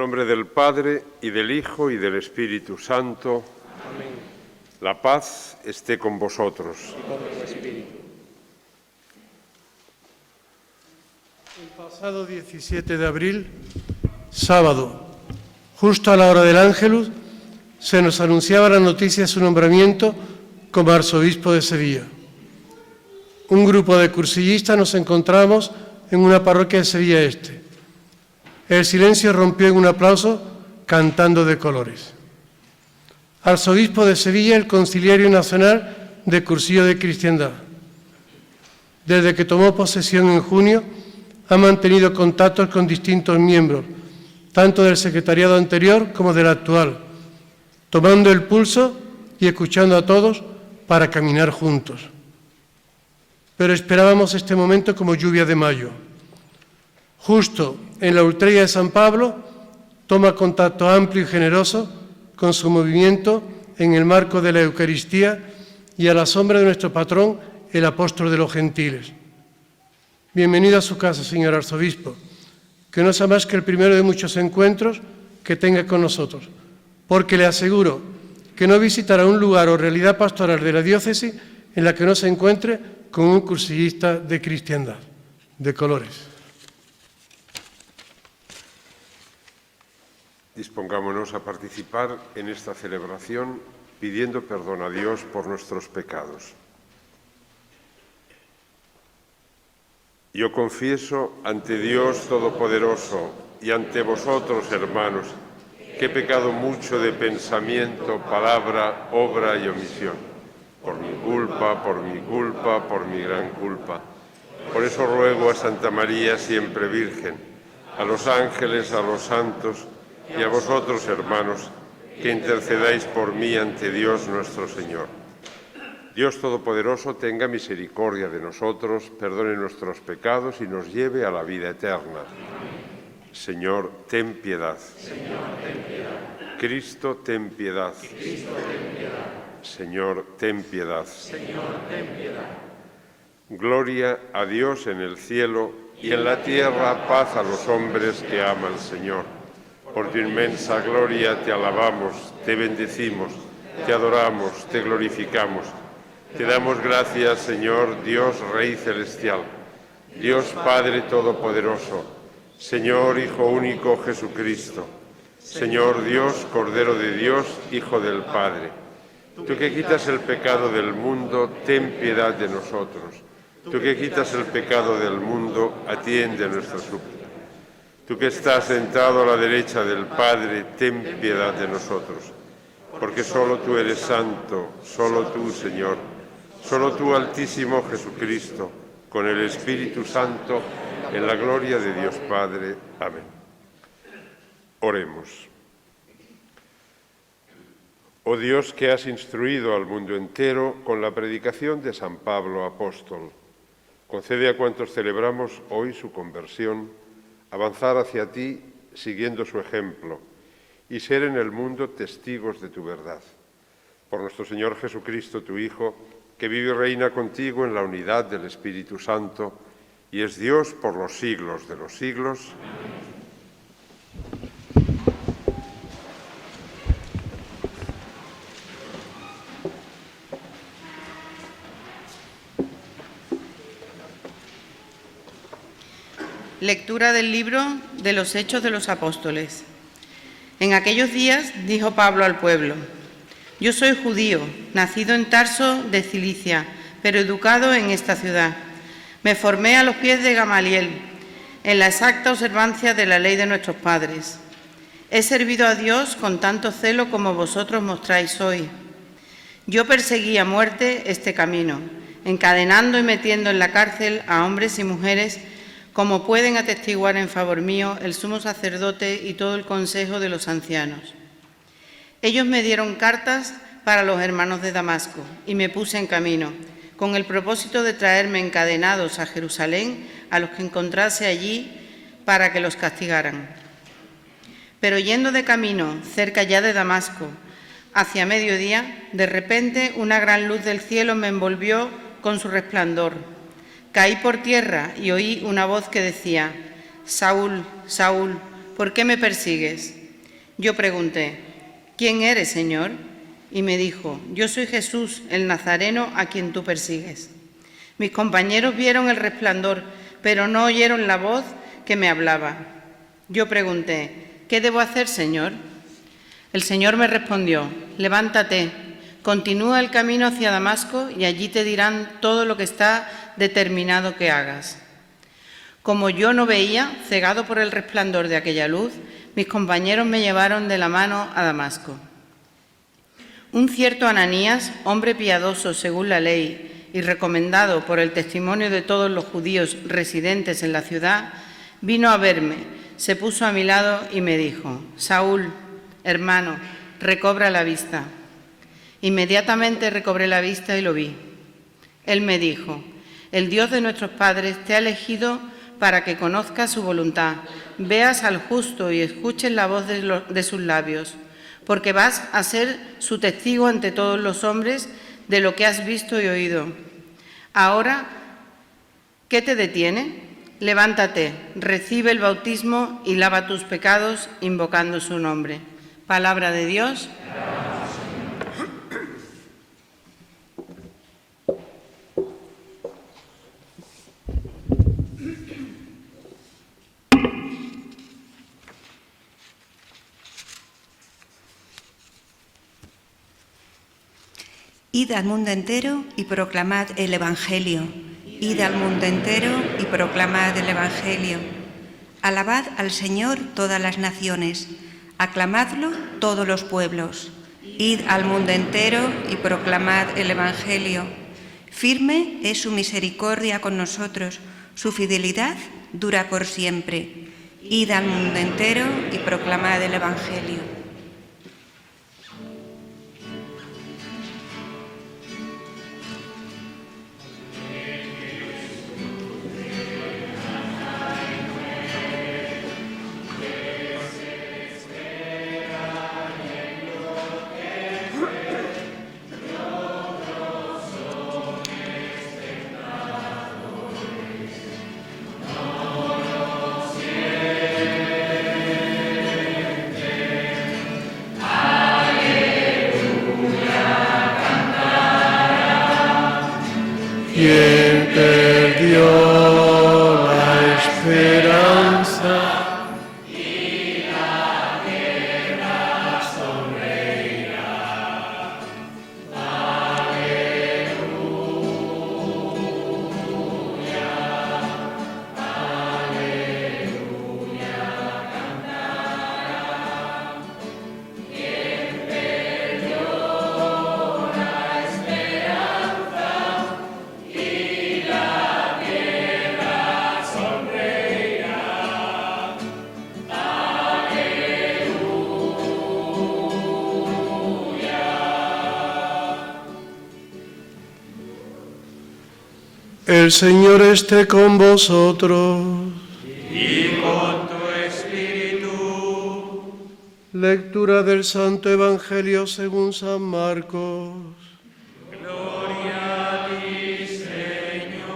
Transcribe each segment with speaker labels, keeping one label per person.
Speaker 1: nombre del Padre, y del Hijo, y del Espíritu Santo.
Speaker 2: Amén.
Speaker 1: La paz esté con vosotros.
Speaker 2: Y con tu espíritu.
Speaker 3: El pasado 17 de abril, sábado, justo a la hora del Ángelus, se nos anunciaba la noticia de su nombramiento como arzobispo de Sevilla. Un grupo de cursillistas nos encontramos en una parroquia de Sevilla Este. El silencio rompió en un aplauso cantando de colores. Arzobispo de Sevilla, el Conciliario Nacional de Cursillo de Cristiandad. Desde que tomó posesión en junio, ha mantenido contactos con distintos miembros, tanto del secretariado anterior como del actual, tomando el pulso y escuchando a todos para caminar juntos. Pero esperábamos este momento como lluvia de mayo. Justo en la Ultrella de San Pablo, toma contacto amplio y generoso con su movimiento en el marco de la Eucaristía y a la sombra de nuestro patrón, el apóstol de los gentiles. Bienvenido a su casa, señor arzobispo, que no sea más que el primero de muchos encuentros que tenga con nosotros, porque le aseguro que no visitará un lugar o realidad pastoral de la diócesis en la que no se encuentre con un cursillista de cristiandad, de colores.
Speaker 1: Dispongámonos a participar en esta celebración pidiendo perdón a Dios por nuestros pecados. Yo confieso ante Dios Todopoderoso y ante vosotros, hermanos, que he pecado mucho de pensamiento, palabra, obra y omisión. Por mi culpa, por mi gran culpa. Por eso ruego a Santa María, siempre Virgen, a los ángeles, a los santos y a vosotros, hermanos, que intercedáis por mí ante Dios nuestro Señor. Dios Todopoderoso tenga misericordia de nosotros, perdone nuestros pecados y nos lleve a la vida eterna. Señor, ten piedad.
Speaker 2: Señor, ten piedad.
Speaker 1: Cristo, ten piedad.
Speaker 2: Cristo, ten piedad.
Speaker 1: Señor, ten piedad.
Speaker 2: Señor, ten piedad.
Speaker 1: Gloria a Dios en el cielo y en la tierra paz a los hombres que ama al Señor. Por tu inmensa gloria te alabamos, te bendecimos, te adoramos, te glorificamos. Te damos gracias, Señor, Dios Rey Celestial, Dios Padre Todopoderoso, Señor Hijo Único Jesucristo, Señor Dios, Cordero de Dios, Hijo del Padre. Tú que quitas el pecado del mundo, ten piedad de nosotros. Tú que quitas el pecado del mundo, atiende nuestra súplica. Tú que estás sentado a la derecha del Padre, ten piedad de nosotros. Porque solo tú eres santo, solo tú, Señor, solo tú, Altísimo Jesucristo, con el Espíritu Santo, en la gloria de Dios Padre. Amén. Oremos. Oh Dios, que has instruido al mundo entero con la predicación de San Pablo apóstol, concede a cuantos celebramos hoy su conversión avanzar hacia ti siguiendo su ejemplo y ser en el mundo testigos de tu verdad. Por nuestro Señor Jesucristo, tu Hijo, que vive y reina contigo en la unidad del Espíritu Santo y es Dios por los siglos de los siglos.
Speaker 4: Lectura del libro de los Hechos de los Apóstoles. En aquellos días dijo Pablo al pueblo: Yo soy judío, nacido en Tarso de Cilicia, pero educado en esta ciudad. Me formé a los pies de Gamaliel, en la exacta observancia de la ley de nuestros padres. He servido a Dios con tanto celo como vosotros mostráis hoy. Yo perseguí a muerte este camino, encadenando y metiendo en la cárcel a hombres y mujeres, como pueden atestiguar en favor mío el sumo sacerdote y todo el consejo de los ancianos. Ellos me dieron cartas para los hermanos de Damasco y me puse en camino, con el propósito de traerme encadenados a Jerusalén a los que encontrase allí para que los castigaran. Pero yendo de camino, cerca ya de Damasco, hacia mediodía, de repente una gran luz del cielo me envolvió con su resplandor. Caí por tierra y oí una voz que decía: Saúl, Saúl, ¿por qué me persigues? Yo pregunté, ¿quién eres, Señor? Y me dijo, yo soy Jesús, el Nazareno, a quien tú persigues. Mis compañeros vieron el resplandor, pero no oyeron la voz que me hablaba. Yo pregunté, ¿qué debo hacer, Señor? El Señor me respondió, levántate, continúa el camino hacia Damasco y allí te dirán todo lo que está determinado que hagas. Como yo no veía, cegado por el resplandor de aquella luz, mis compañeros me llevaron de la mano a Damasco. Un cierto Ananías, hombre piadoso según la ley y recomendado por el testimonio de todos los judíos residentes en la ciudad, vino a verme, se puso a mi lado y me dijo, Saúl, hermano, recobra la vista. Inmediatamente recobré la vista y lo vi. Él me dijo, el Dios de nuestros padres te ha elegido para que conozcas su voluntad, veas al justo y escuches la voz de sus labios, porque vas a ser su testigo ante todos los hombres de lo que has visto y oído. Ahora, ¿qué te detiene? Levántate, recibe el bautismo y lava tus pecados invocando su nombre. Palabra de Dios.
Speaker 5: Id al mundo entero y proclamad el Evangelio. Id al mundo entero y proclamad el Evangelio. Alabad al Señor todas las naciones. Aclamadlo todos los pueblos. Id al mundo entero y proclamad el Evangelio. Firme es su misericordia con nosotros. Su fidelidad dura por siempre. Id al mundo entero y proclamad el Evangelio.
Speaker 3: ¿Quién perdió la esperanza? Y la guerra sonreirá. Aleluya, aleluya, cantará. ¿Quién perdió la esperanza? El Señor esté con vosotros.
Speaker 2: Y con tu espíritu.
Speaker 3: Lectura del Santo Evangelio según San Marcos.
Speaker 2: Gloria a ti, Señor.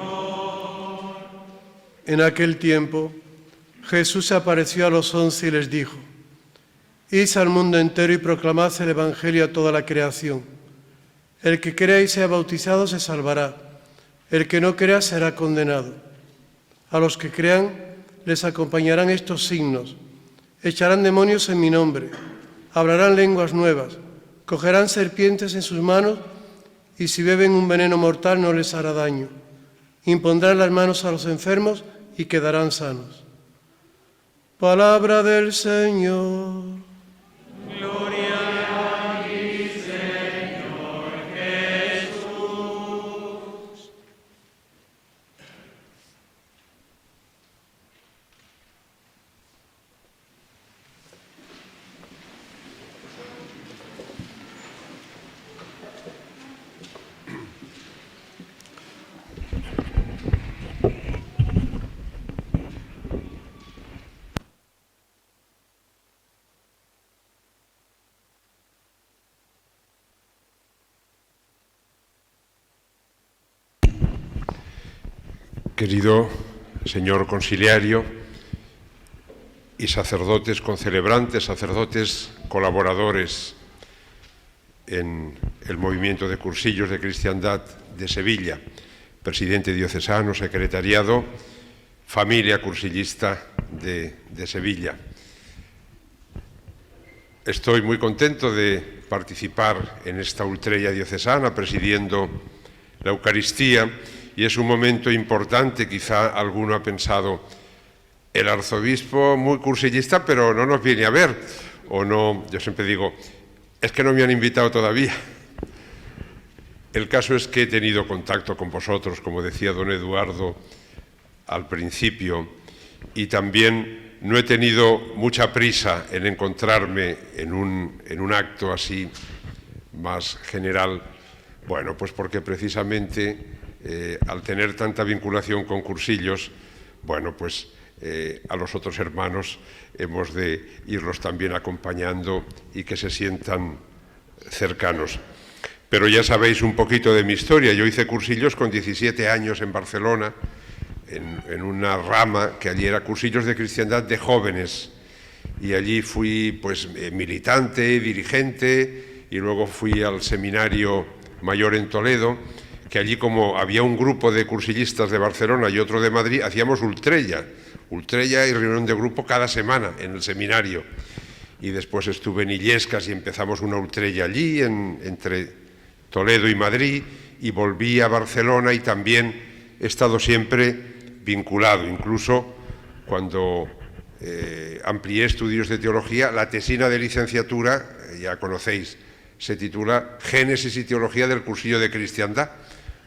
Speaker 3: En aquel tiempo, Jesús se apareció a los 11 y les dijo, id al mundo entero y proclamad el Evangelio a toda la creación. El que crea y sea bautizado se salvará. El que no crea será condenado. A los que crean les acompañarán estos signos. Echarán demonios en mi nombre, hablarán lenguas nuevas, cogerán serpientes en sus manos y si beben un veneno mortal no les hará daño. Impondrán las manos a los enfermos y quedarán sanos. Palabra del Señor.
Speaker 2: Gloria a ti, Señor Jesús.
Speaker 1: Querido señor consiliario, y sacerdotes concelebrantes, sacerdotes colaboradores en el movimiento de cursillos de cristiandad de Sevilla, presidente diocesano, secretariado, familia cursillista de Sevilla. Estoy muy contento de participar en esta ultrella diocesana presidiendo la Eucaristía, y es un momento importante. Quizá alguno ha pensado, el arzobispo muy cursillista, pero no nos viene a ver, o no. Yo siempre digo, es que no me han invitado todavía. El caso es que he tenido contacto con vosotros, como decía don Eduardo al principio, y también no he tenido mucha prisa en encontrarme en un acto así más general. Bueno, pues porque precisamente al tener tanta vinculación con cursillos, bueno, pues a los otros hermanos hemos de irlos también acompañando y que se sientan cercanos. Pero ya sabéis un poquito de mi historia. Yo hice cursillos con 17 años en Barcelona, en una rama que allí era cursillos de cristiandad de jóvenes, y allí fui pues militante, dirigente, y luego fui al seminario mayor en Toledo, que allí, como había un grupo de cursillistas de Barcelona y otro de Madrid, hacíamos ultrella y reunión de grupo cada semana en el seminario. Y después estuve en Illescas y empezamos una ultrella allí, entre Toledo y Madrid, y volví a Barcelona, y también he estado siempre vinculado. Incluso cuando amplié estudios de teología, la tesina de licenciatura, ya conocéis, se titula Génesis y Teología del Cursillo de Cristiandad,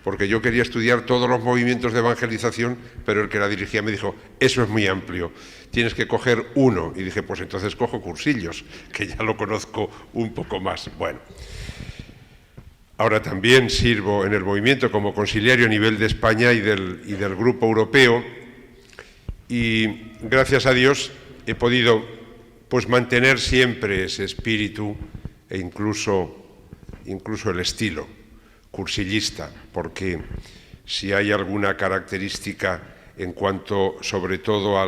Speaker 1: porque yo quería estudiar todos los movimientos de evangelización, pero el que la dirigía me dijo, eso es muy amplio, tienes que coger uno. Y dije, pues entonces cojo cursillos, que ya lo conozco un poco más. Bueno, ahora también sirvo en el movimiento como conciliario a nivel de España y del Grupo Europeo, y gracias a Dios he podido pues mantener siempre ese espíritu e incluso el estilo cursillista, porque si hay alguna característica en cuanto sobre todo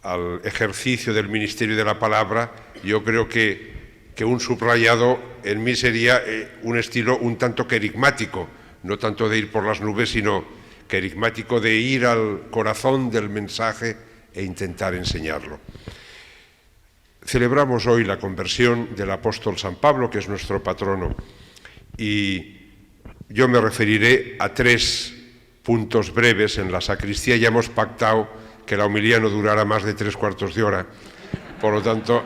Speaker 1: al ejercicio del ministerio de la palabra, yo creo que un subrayado en mí sería un estilo un tanto querigmático, no tanto de ir por las nubes, sino querigmático, de ir al corazón del mensaje e intentar enseñarlo. Celebramos hoy la conversión del apóstol San Pablo, que es nuestro patrono, y yo me referiré a 3 puntos breves. En la sacristía ya hemos pactado que la homilía no durará más de 3/4 de hora, por lo tanto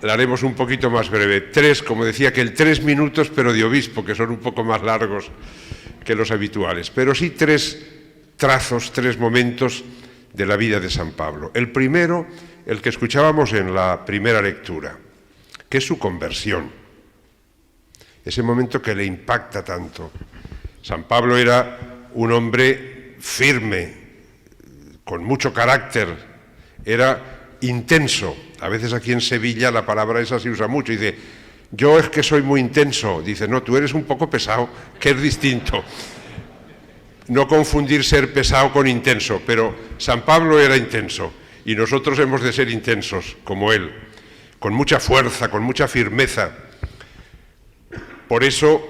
Speaker 1: la haremos un poquito más breve. 3, como decía, que el 3 minutos, pero de obispo, que son un poco más largos que los habituales, pero sí 3 trazos, 3 momentos de la vida de San Pablo. El primero, el que escuchábamos en la primera lectura, que es su conversión. Ese momento que le impacta tanto. San Pablo era un hombre firme, con mucho carácter, era intenso. A veces aquí en Sevilla la palabra esa se usa mucho, y dice, yo es que soy muy intenso. Dice, no, tú eres un poco pesado, que es distinto. No confundir ser pesado con intenso, pero San Pablo era intenso, y nosotros hemos de ser intensos, como él, con mucha fuerza, con mucha firmeza. Por eso,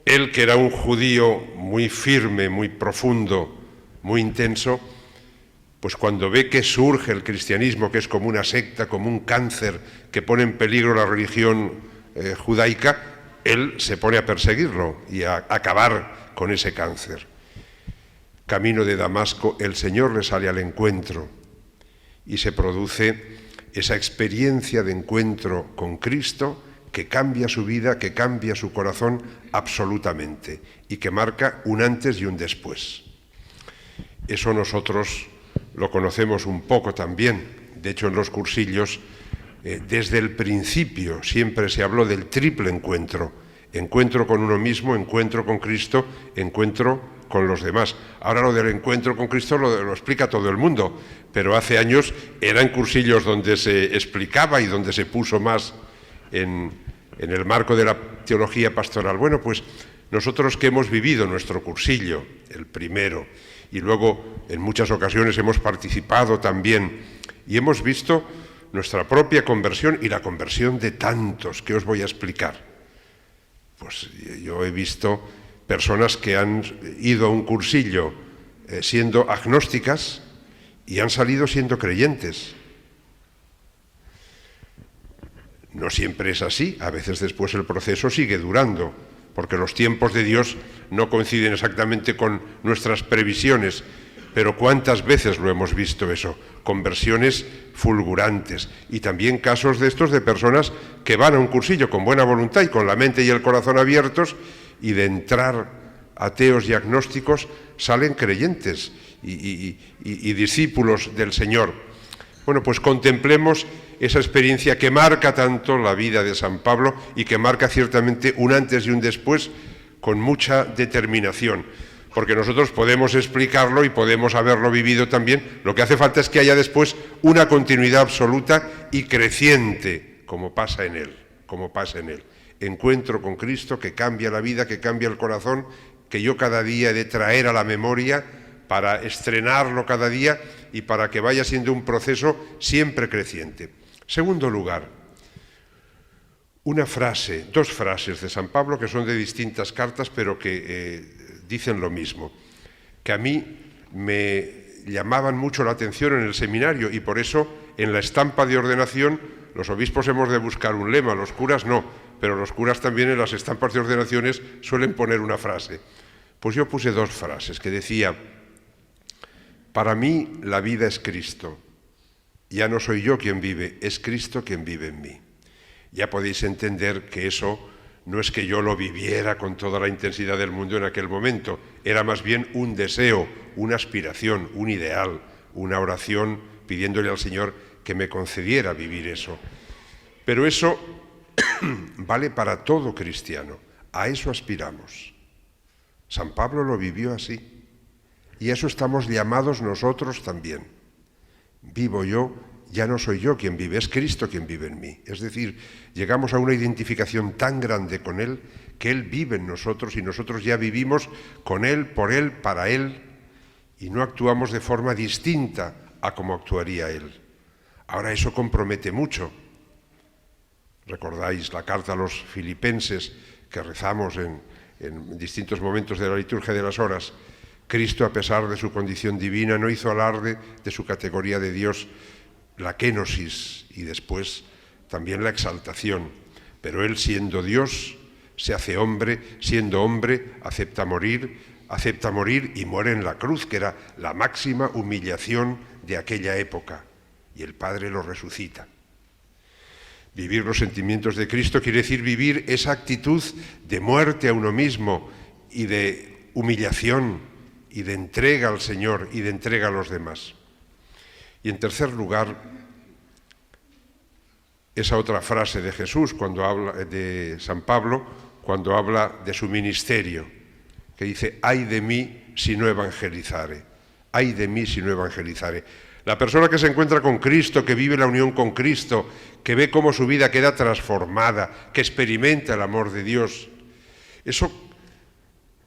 Speaker 1: él, que era un judío muy firme, muy profundo, muy intenso, pues cuando ve que surge el cristianismo, que es como una secta, como un cáncer que pone en peligro la religión judaica, él se pone a perseguirlo y a acabar con ese cáncer. Camino de Damasco, el Señor le sale al encuentro y se produce esa experiencia de encuentro con Cristo, que cambia su vida, que cambia su corazón absolutamente, y que marca un antes y un después. Eso nosotros lo conocemos un poco también. De hecho, en los cursillos, desde el principio siempre se habló del triple encuentro: encuentro con uno mismo, encuentro con Cristo, encuentro con los demás. Ahora lo del encuentro con Cristo lo explica todo el mundo, pero hace años eran cursillos donde se explicaba y donde se puso más en el marco de la teología pastoral. Bueno, pues nosotros que hemos vivido nuestro cursillo, el primero, y luego en muchas ocasiones hemos participado también Y hemos visto nuestra propia conversión y la conversión de tantos que os voy a explicar. Pues yo he visto personas que han ido a un cursillo siendo agnósticas y han salido siendo creyentes. No siempre es así, a veces después el proceso sigue durando, porque los tiempos de Dios no coinciden exactamente con nuestras previsiones, pero ¿cuántas veces lo hemos visto eso? Conversiones fulgurantes y también casos de estos de personas que van a un cursillo con buena voluntad y con la mente y el corazón abiertos y de entrar ateos y agnósticos salen creyentes y discípulos del Señor. Bueno, pues contemplemos esa experiencia que marca tanto la vida de San Pablo y que marca ciertamente un antes y un después con mucha determinación, porque nosotros podemos explicarlo y podemos haberlo vivido también. Lo que hace falta es que haya después una continuidad absoluta y creciente, como pasa en él. Encuentro con Cristo que cambia la vida, que cambia el corazón, que yo cada día he de traer a la memoria para estrenarlo cada día y para que vaya siendo un proceso siempre creciente. Segundo lugar, dos frases de San Pablo que son de distintas cartas, pero que dicen lo mismo, que a mí me llamaban mucho la atención en el seminario y por eso en la estampa de ordenación los obispos hemos de buscar un lema, los curas no, pero los curas también en las estampas de ordenaciones suelen poner una frase. Pues yo puse dos frases que decía: para mí la vida es Cristo, ya no soy yo quien vive, es Cristo quien vive en mí. Ya podéis entender que eso no es que yo lo viviera con toda la intensidad del mundo en aquel momento, era más bien un deseo, una aspiración, un ideal, una oración pidiéndole al Señor que me concediera vivir eso. Pero eso vale para todo cristiano, a eso aspiramos. San Pablo lo vivió así. Y a eso estamos llamados nosotros también. Vivo yo, ya no soy yo quien vive, es Cristo quien vive en mí. Es decir, llegamos a una identificación tan grande con Él, que Él vive en nosotros y nosotros ya vivimos con Él, por Él, para Él, y no actuamos de forma distinta a como actuaría Él. Ahora eso compromete mucho. Recordáis la carta a los filipenses que rezamos en distintos momentos de la liturgia de las horas. Cristo, a pesar de su condición divina, no hizo alarde de su categoría de Dios, la kénosis y después también la exaltación. Pero Él, siendo Dios, se hace hombre, siendo hombre, acepta morir y muere en la cruz, que era la máxima humillación de aquella época. Y el Padre lo resucita. Vivir los sentimientos de Cristo quiere decir vivir esa actitud de muerte a uno mismo y de humillación y de entrega al Señor y de entrega a los demás. Y en tercer lugar, esa otra frase de Jesús cuando habla de San Pablo, cuando habla de su ministerio, que dice: ay de mí si no evangelizare, ay de mí si no evangelizare. La persona que se encuentra con Cristo, que vive la unión con Cristo, que ve cómo su vida queda transformada, que experimenta el amor de Dios, eso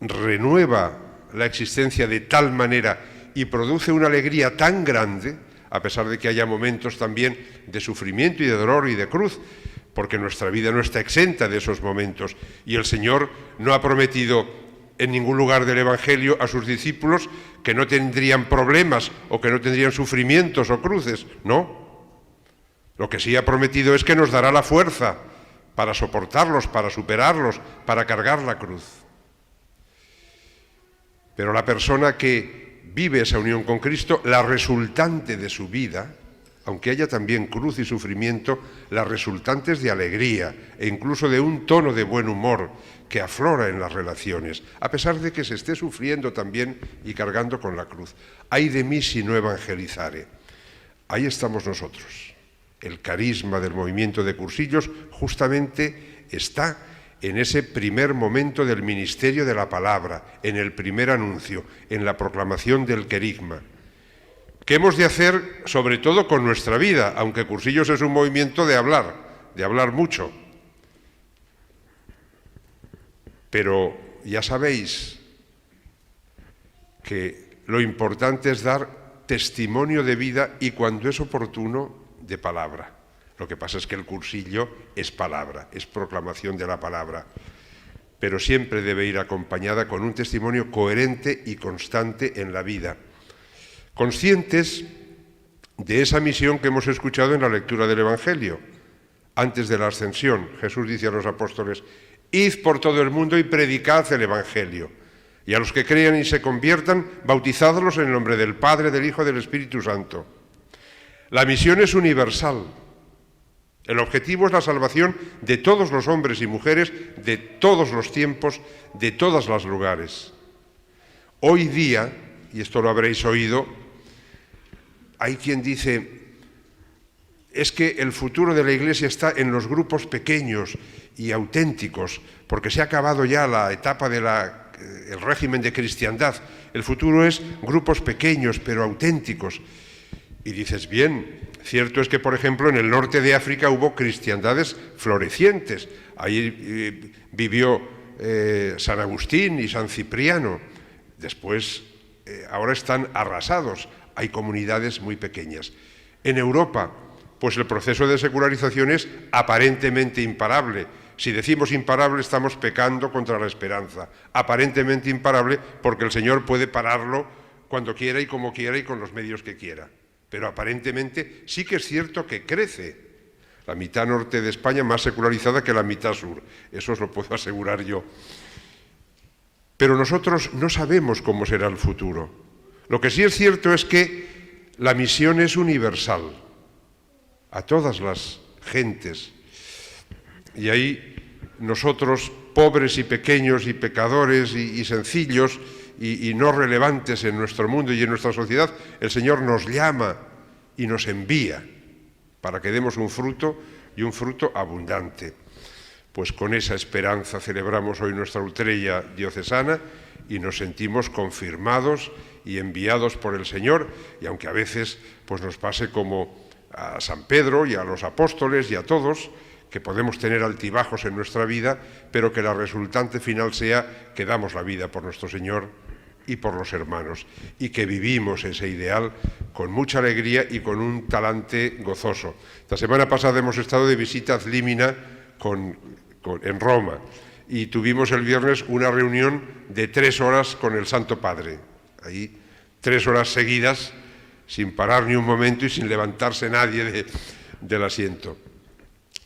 Speaker 1: renueva la existencia de tal manera y produce una alegría tan grande, a pesar de que haya momentos también de sufrimiento y de dolor y de cruz, porque nuestra vida no está exenta de esos momentos. Y el Señor no ha prometido en ningún lugar del Evangelio a sus discípulos que no tendrían problemas o que no tendrían sufrimientos o cruces, no. Lo que sí ha prometido es que nos dará la fuerza para soportarlos, para superarlos, para cargar la cruz. Pero la persona que vive esa unión con Cristo, la resultante de su vida, aunque haya también cruz y sufrimiento, la resultante es de alegría e incluso de un tono de buen humor que aflora en las relaciones, a pesar de que se esté sufriendo también y cargando con la cruz. Ay de mí si no evangelizare. Ahí estamos nosotros. El carisma del movimiento de cursillos justamente está en ese primer momento del ministerio de la palabra, en el primer anuncio, en la proclamación del querigma. ¿Qué hemos de hacer, sobre todo con nuestra vida? Aunque cursillos es un movimiento de hablar mucho. Pero ya sabéis que lo importante es dar testimonio de vida y, cuando es oportuno, de palabra. Lo que pasa es que el cursillo es palabra, es proclamación de la palabra, pero siempre debe ir acompañada con un testimonio coherente y constante en la vida, conscientes de esa misión que hemos escuchado en la lectura del Evangelio. Antes de la ascensión, Jesús dice a los apóstoles: id por todo el mundo y predicad el Evangelio, y a los que crean y se conviertan, bautizadlos en el nombre del Padre, del Hijo y del Espíritu Santo. La misión es universal. El objetivo es la salvación de todos los hombres y mujeres, de todos los tiempos, de todos los lugares. Hoy día, y esto lo habréis oído, hay quien dice: es que el futuro de la Iglesia está en los grupos pequeños y auténticos, porque se ha acabado ya la etapa del régimen de cristiandad. El futuro es grupos pequeños pero auténticos. Y dices, bien, cierto es que, por ejemplo, en el norte de África hubo cristiandades florecientes. Ahí vivió San Agustín y San Cipriano. Después, ahora están arrasados. Hay comunidades muy pequeñas. En Europa, pues el proceso de secularización es aparentemente imparable. Si decimos imparable, estamos pecando contra la esperanza. Aparentemente imparable porque el Señor puede pararlo cuando quiera y como quiera y con los medios que quiera. Pero aparentemente sí que es cierto que crece. La mitad norte de España más secularizada que la mitad sur. Eso os lo puedo asegurar yo. Pero nosotros no sabemos cómo será el futuro. Lo que sí es cierto es que la misión es universal a todas las gentes. Y ahí nosotros, pobres y pequeños y pecadores y sencillos y no relevantes en nuestro mundo y en nuestra sociedad, el Señor nos llama y nos envía para que demos un fruto, y un fruto abundante. Pues con esa esperanza celebramos hoy nuestra Ultrella diocesana y nos sentimos confirmados y enviados por el Señor, y aunque a veces pues nos pase como a San Pedro y a los apóstoles y a todos, que podemos tener altibajos en nuestra vida, pero que la resultante final sea que damos la vida por nuestro Señor y por los hermanos, y que vivimos ese ideal con mucha alegría y con un talante gozoso. La semana pasada hemos estado de visita ad limina en Roma, y tuvimos el viernes una reunión de 3 horas con el Santo Padre, ahí 3 horas seguidas, sin parar ni un momento y sin levantarse nadie del asiento.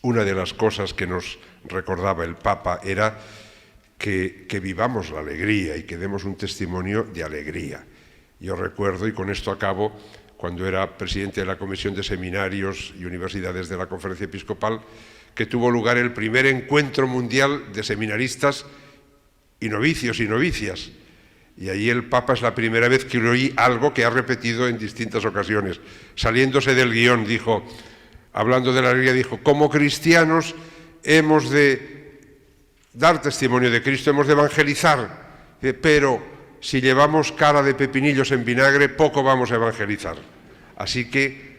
Speaker 1: Una de las cosas que nos recordaba el Papa era que vivamos la alegría y que demos un testimonio de alegría. Yo recuerdo, y con esto acabo, cuando era presidente de la Comisión de Seminarios y Universidades de la Conferencia Episcopal, que tuvo lugar el primer encuentro mundial de seminaristas y novicios y novicias. Y ahí el Papa es la primera vez que oí algo que ha repetido en distintas ocasiones. Saliéndose del guión, dijo, hablando de la alegría, dijo: como cristianos hemos de dar testimonio de Cristo, hemos de evangelizar, pero si llevamos cara de pepinillos en vinagre, poco vamos a evangelizar. Así que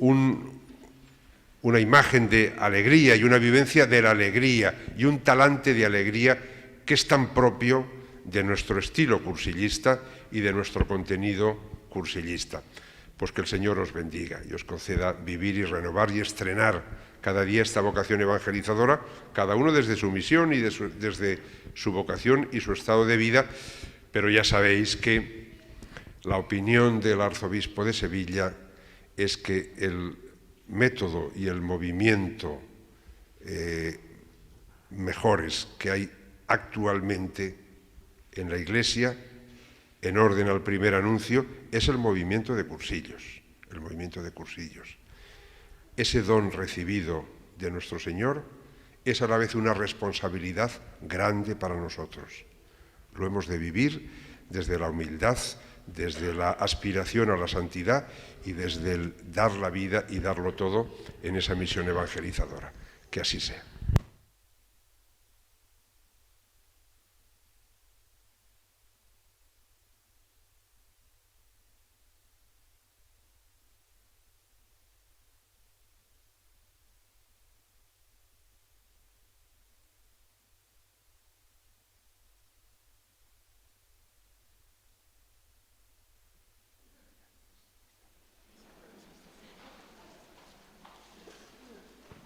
Speaker 1: una imagen de alegría y una vivencia de la alegría y un talante de alegría que es tan propio de nuestro estilo cursillista y de nuestro contenido cursillista. Pues que el Señor os bendiga y os conceda vivir y renovar y estrenar cada día esta vocación evangelizadora, cada uno desde su misión y desde su vocación y su estado de vida. Pero ya sabéis que la opinión del arzobispo de Sevilla es que el método y el movimiento mejores que hay actualmente en la Iglesia, en orden al primer anuncio, es el movimiento de cursillos, el movimiento de cursillos. Ese don recibido de nuestro Señor es a la vez una responsabilidad grande para nosotros. Lo hemos de vivir desde la humildad, desde la aspiración a la santidad y desde el dar la vida y darlo todo en esa misión evangelizadora. Que así sea.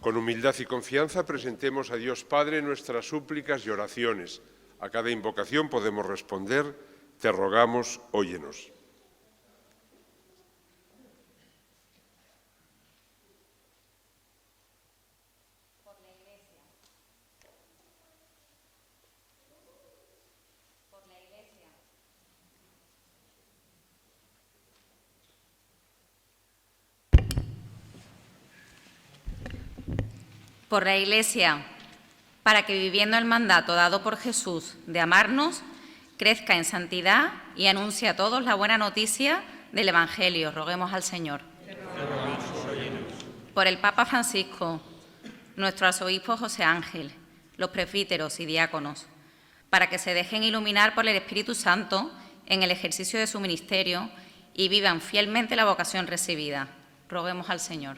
Speaker 1: Con humildad y confianza presentemos a Dios Padre nuestras súplicas y oraciones. A cada invocación podemos responder: te rogamos, óyenos.
Speaker 6: Por la Iglesia, para que viviendo el mandato dado por Jesús de amarnos, crezca en santidad y anuncie a todos la buena noticia del Evangelio. Roguemos al Señor. Por el Papa Francisco, nuestro arzobispo José Ángel, los presbíteros y diáconos, para que se dejen iluminar por el Espíritu Santo en el ejercicio de su ministerio y vivan fielmente la vocación recibida. Roguemos al Señor.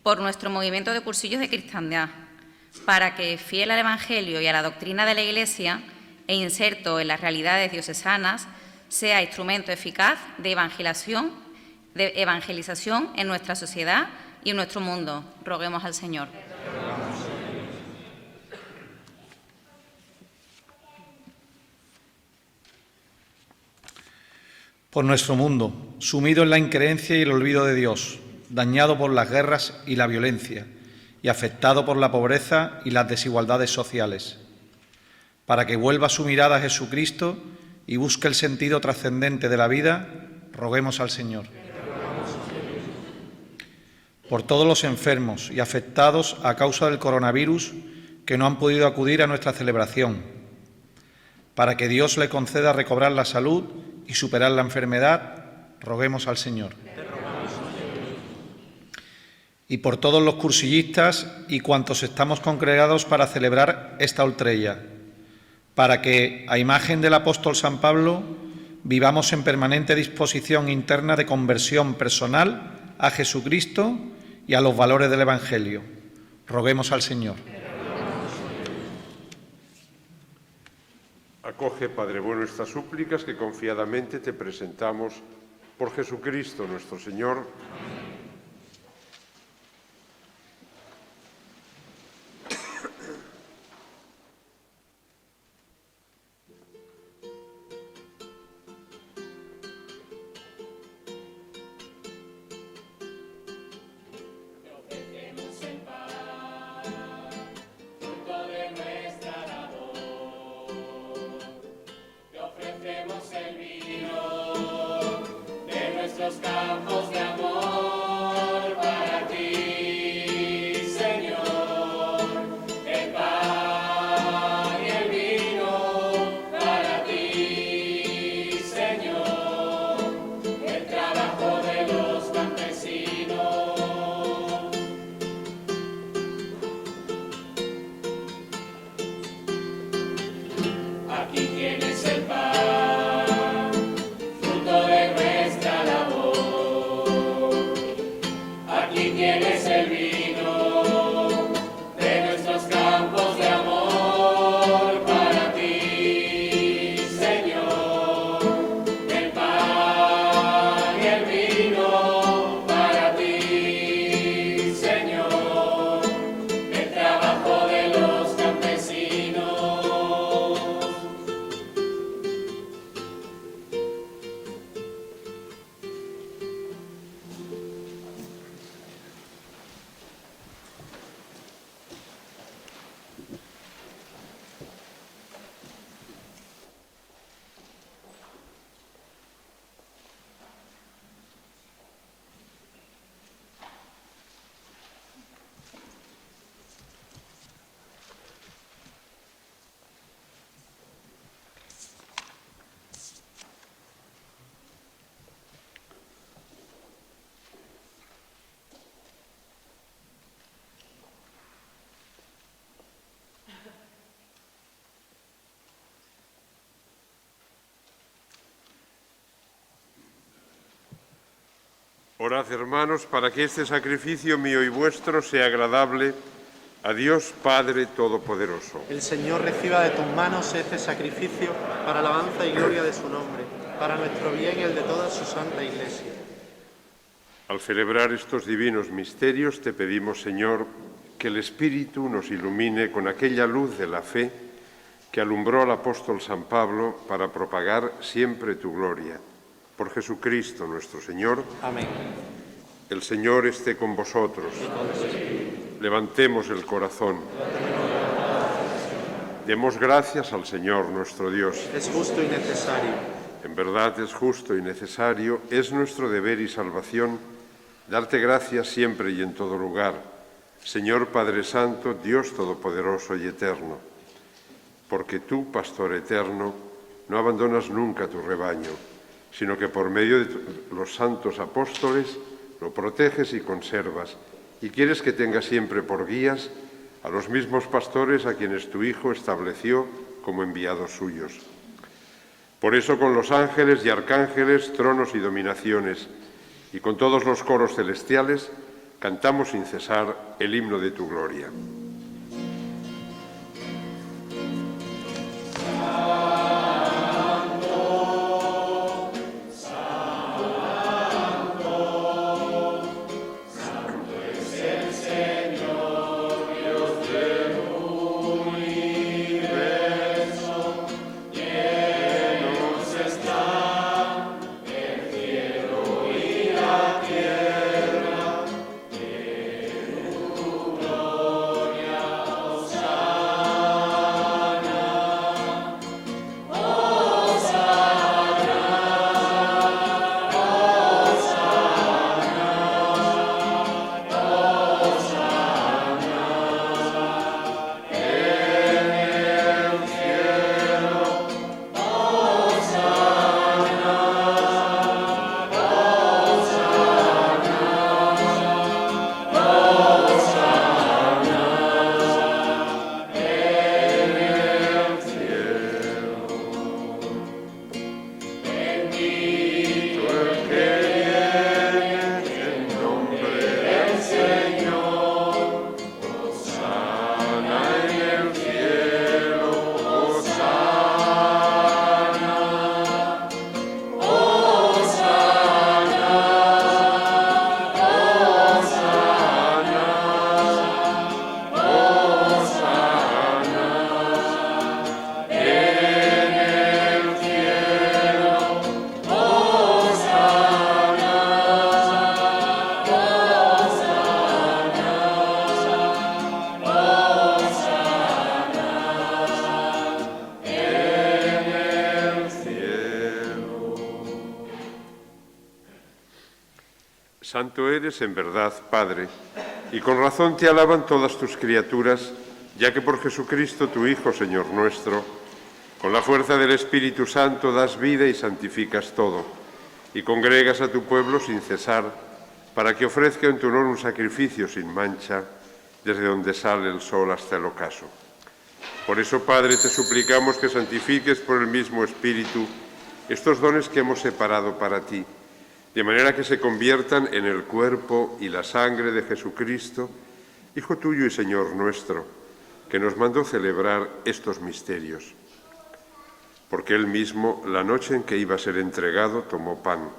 Speaker 6: Por nuestro movimiento de cursillos de cristiandad, para que, fiel al Evangelio y a la doctrina de la Iglesia e inserto en las realidades diocesanas, sea instrumento eficaz de evangelización en nuestra sociedad y en nuestro mundo. Roguemos al Señor.
Speaker 7: Por nuestro mundo, sumido en la increencia y el olvido de Dios, dañado por las guerras y la violencia y afectado por la pobreza y las desigualdades sociales, para que vuelva su mirada a Jesucristo y busque el sentido trascendente de la vida, roguemos al Señor. Por todos los enfermos y afectados a causa del coronavirus que no han podido acudir a nuestra celebración, para que Dios le conceda recobrar la salud y superar la enfermedad, roguemos al Señor. Y por todos los cursillistas y cuantos estamos congregados para celebrar esta ultrella, para que, a imagen del apóstol San Pablo, vivamos en permanente disposición interna de conversión personal a Jesucristo y a los valores del Evangelio. Roguemos al Señor.
Speaker 1: Acoge, Padre bueno, estas súplicas que confiadamente te presentamos por Jesucristo nuestro Señor.
Speaker 2: Campos de amor para ti, Señor, el pan y el vino para ti, Señor, el trabajo de los campesinos. Aquí tienes el pan, fruto de nuestra labor. Aquí tienes el vino de nuestros campos de amor para ti, Señor. El pan y el vino para ti, Señor. El trabajo de los campesinos.
Speaker 1: Orad, hermanos, para que este sacrificio mío y vuestro sea agradable a Dios Padre Todopoderoso.
Speaker 8: El Señor reciba de tus manos este sacrificio para alabanza y gloria de su nombre, para nuestro bien y el de toda su santa Iglesia.
Speaker 1: Al celebrar estos divinos misterios te pedimos, Señor, que el Espíritu nos ilumine con aquella luz de la fe que alumbró al apóstol San Pablo para propagar siempre tu gloria. Por Jesucristo nuestro Señor.
Speaker 8: Amén.
Speaker 1: El Señor esté con vosotros. Levantemos el corazón. Demos gracias al Señor nuestro Dios.
Speaker 8: Es justo y necesario.
Speaker 1: En verdad es justo y necesario, es nuestro deber y salvación darte gracias siempre y en todo lugar, Señor Padre Santo, Dios Todopoderoso y Eterno, porque tú, Pastor eterno, no abandonas nunca tu rebaño, sino que por medio de los santos apóstoles lo proteges y conservas, y quieres que tenga siempre por guías a los mismos pastores a quienes tu Hijo estableció como enviados suyos. Por eso con los ángeles y arcángeles, tronos y dominaciones, y con todos los coros celestiales, cantamos sin cesar el himno de tu gloria. Santo eres en verdad, Padre, y con razón te alaban todas tus criaturas, ya que por Jesucristo, tu Hijo, Señor nuestro, con la fuerza del Espíritu Santo das vida y santificas todo, y congregas a tu pueblo sin cesar, para que ofrezca en tu honor un sacrificio sin mancha, desde donde sale el sol hasta el ocaso. Por eso, Padre, te suplicamos que santifiques por el mismo Espíritu estos dones que hemos separado para ti, de manera que se conviertan en el cuerpo y la sangre de Jesucristo, Hijo tuyo y Señor nuestro, que nos mandó celebrar estos misterios. Porque Él mismo, la noche en que iba a ser entregado, tomó pan,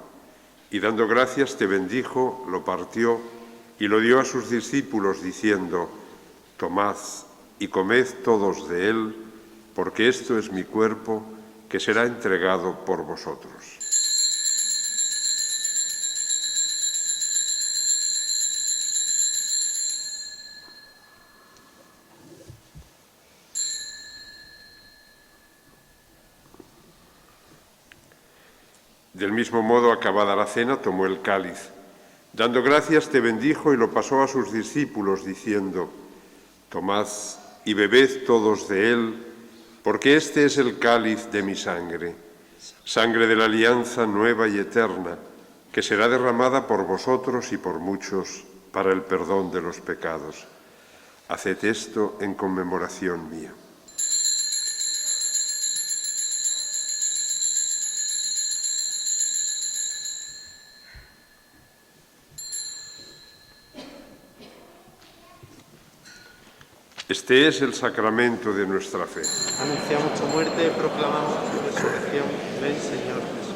Speaker 1: y dando gracias te bendijo, lo partió y lo dio a sus discípulos, diciendo: Tomad y comed todos de él, porque esto es mi cuerpo, que será entregado por vosotros. Del mismo modo, acabada la cena, tomó el cáliz. Dando gracias, te bendijo y lo pasó a sus discípulos, diciendo: Tomad y bebed todos de él, porque este es el cáliz de mi sangre, sangre de la alianza nueva y eterna, que será derramada por vosotros y por muchos para el perdón de los pecados. Haced esto en conmemoración mía. Este es el sacramento de nuestra fe.
Speaker 8: Anunciamos tu muerte, proclamamos tu resurrección. Ven, Señor Jesús.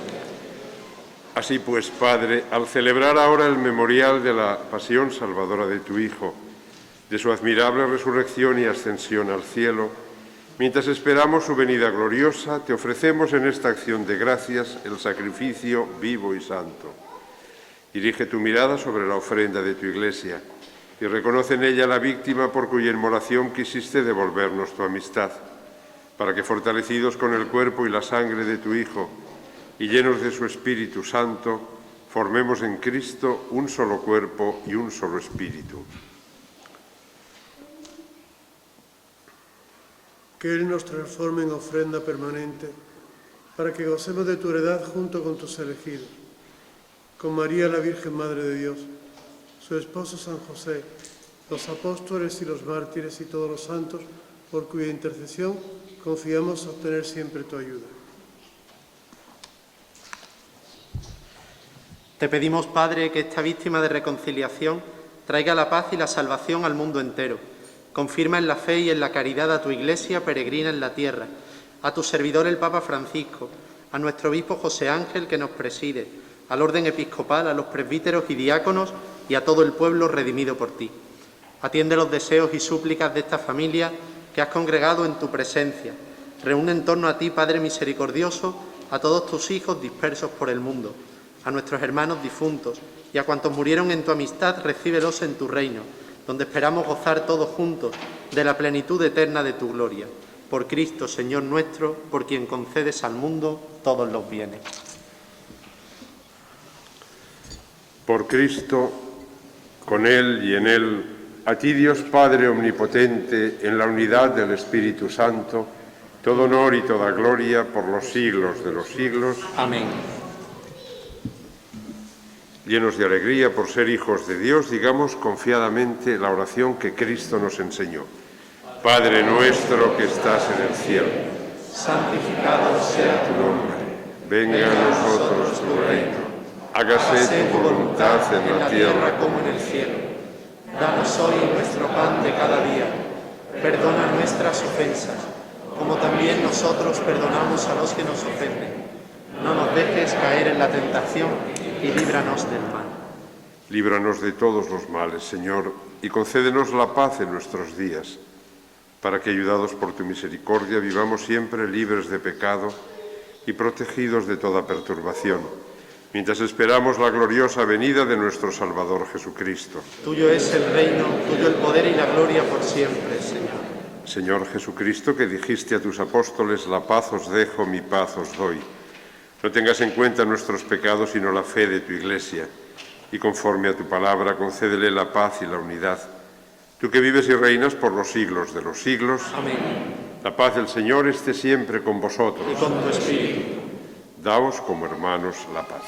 Speaker 1: Así pues, Padre, al celebrar ahora el memorial de la pasión salvadora de tu Hijo, de su admirable resurrección y ascensión al cielo, mientras esperamos su venida gloriosa, te ofrecemos en esta acción de gracias el sacrificio vivo y santo. Dirige tu mirada sobre la ofrenda de tu Iglesia y reconoce en ella la víctima por cuya inmolación quisiste devolvernos tu amistad, para que, fortalecidos con el cuerpo y la sangre de tu Hijo y llenos de su Espíritu Santo, formemos en Cristo un solo cuerpo y un solo espíritu.
Speaker 3: Que Él nos transforme en ofrenda permanente, para que gocemos de tu heredad junto con tus elegidos, con María la Virgen Madre de Dios, su esposo San José, los apóstoles y los mártires y todos los santos, por cuya intercesión confiamos obtener siempre tu ayuda.
Speaker 8: Te pedimos, Padre, que esta víctima de reconciliación traiga la paz y la salvación al mundo entero. Confirma en la fe y en la caridad a tu Iglesia peregrina en la tierra, a tu servidor el Papa Francisco, a nuestro obispo José Ángel que nos preside, al orden episcopal, a los presbíteros y diáconos y a todo el pueblo redimido por ti. Atiende los deseos y súplicas de esta familia que has congregado en tu presencia. Reúne en torno a ti, Padre misericordioso, a todos tus hijos dispersos por el mundo, a nuestros hermanos difuntos y a cuantos murieron en tu amistad, recíbelos en tu reino, donde esperamos gozar todos juntos de la plenitud eterna de tu gloria. Por Cristo, Señor nuestro, por quien concedes al mundo todos los bienes.
Speaker 1: Por Cristo, con Él y en Él, a ti, Dios Padre omnipotente, en la unidad del Espíritu Santo, todo honor y toda gloria por los siglos de los siglos.
Speaker 8: Amén.
Speaker 1: Llenos de alegría por ser hijos de Dios, digamos confiadamente la oración que Cristo nos enseñó. Padre nuestro que estás en el cielo,
Speaker 8: Santificado sea tu nombre.
Speaker 1: venga a nosotros tu reino, hágase tu voluntad en la tierra
Speaker 8: como en el cielo. Danos hoy nuestro pan de cada día. Perdona nuestras ofensas, como también nosotros perdonamos a los que nos ofenden. No nos dejes caer en la tentación y líbranos del mal.
Speaker 1: Líbranos de todos los males, Señor, y concédenos la paz en nuestros días, para que, ayudados por tu misericordia, vivamos siempre libres de pecado y protegidos de toda perturbación, mientras esperamos la gloriosa venida de nuestro Salvador Jesucristo.
Speaker 8: Tuyo es el reino, tuyo el poder y la gloria por siempre, Señor.
Speaker 1: Señor Jesucristo, que dijiste a tus apóstoles, la paz os dejo, mi paz os doy. No tengas en cuenta nuestros pecados, sino la fe de tu Iglesia, y conforme a tu palabra, concédele la paz y la unidad. Tú que vives y reinas por los siglos de los siglos.
Speaker 8: Amén.
Speaker 1: La paz del Señor esté siempre con vosotros.
Speaker 8: Y con tu espíritu.
Speaker 1: Daos como hermanos la paz.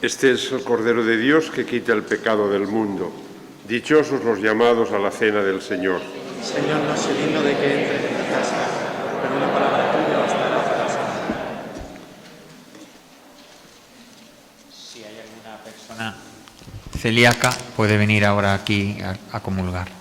Speaker 1: Este es el Cordero de Dios que quita el pecado del mundo. Dichosos los llamados a la cena del Señor.
Speaker 8: Señor, no soy digno de que entre en mi casa, pero una palabra tuya bastará para sanar.
Speaker 9: Si hay alguna persona celíaca, puede venir ahora aquí a comulgar.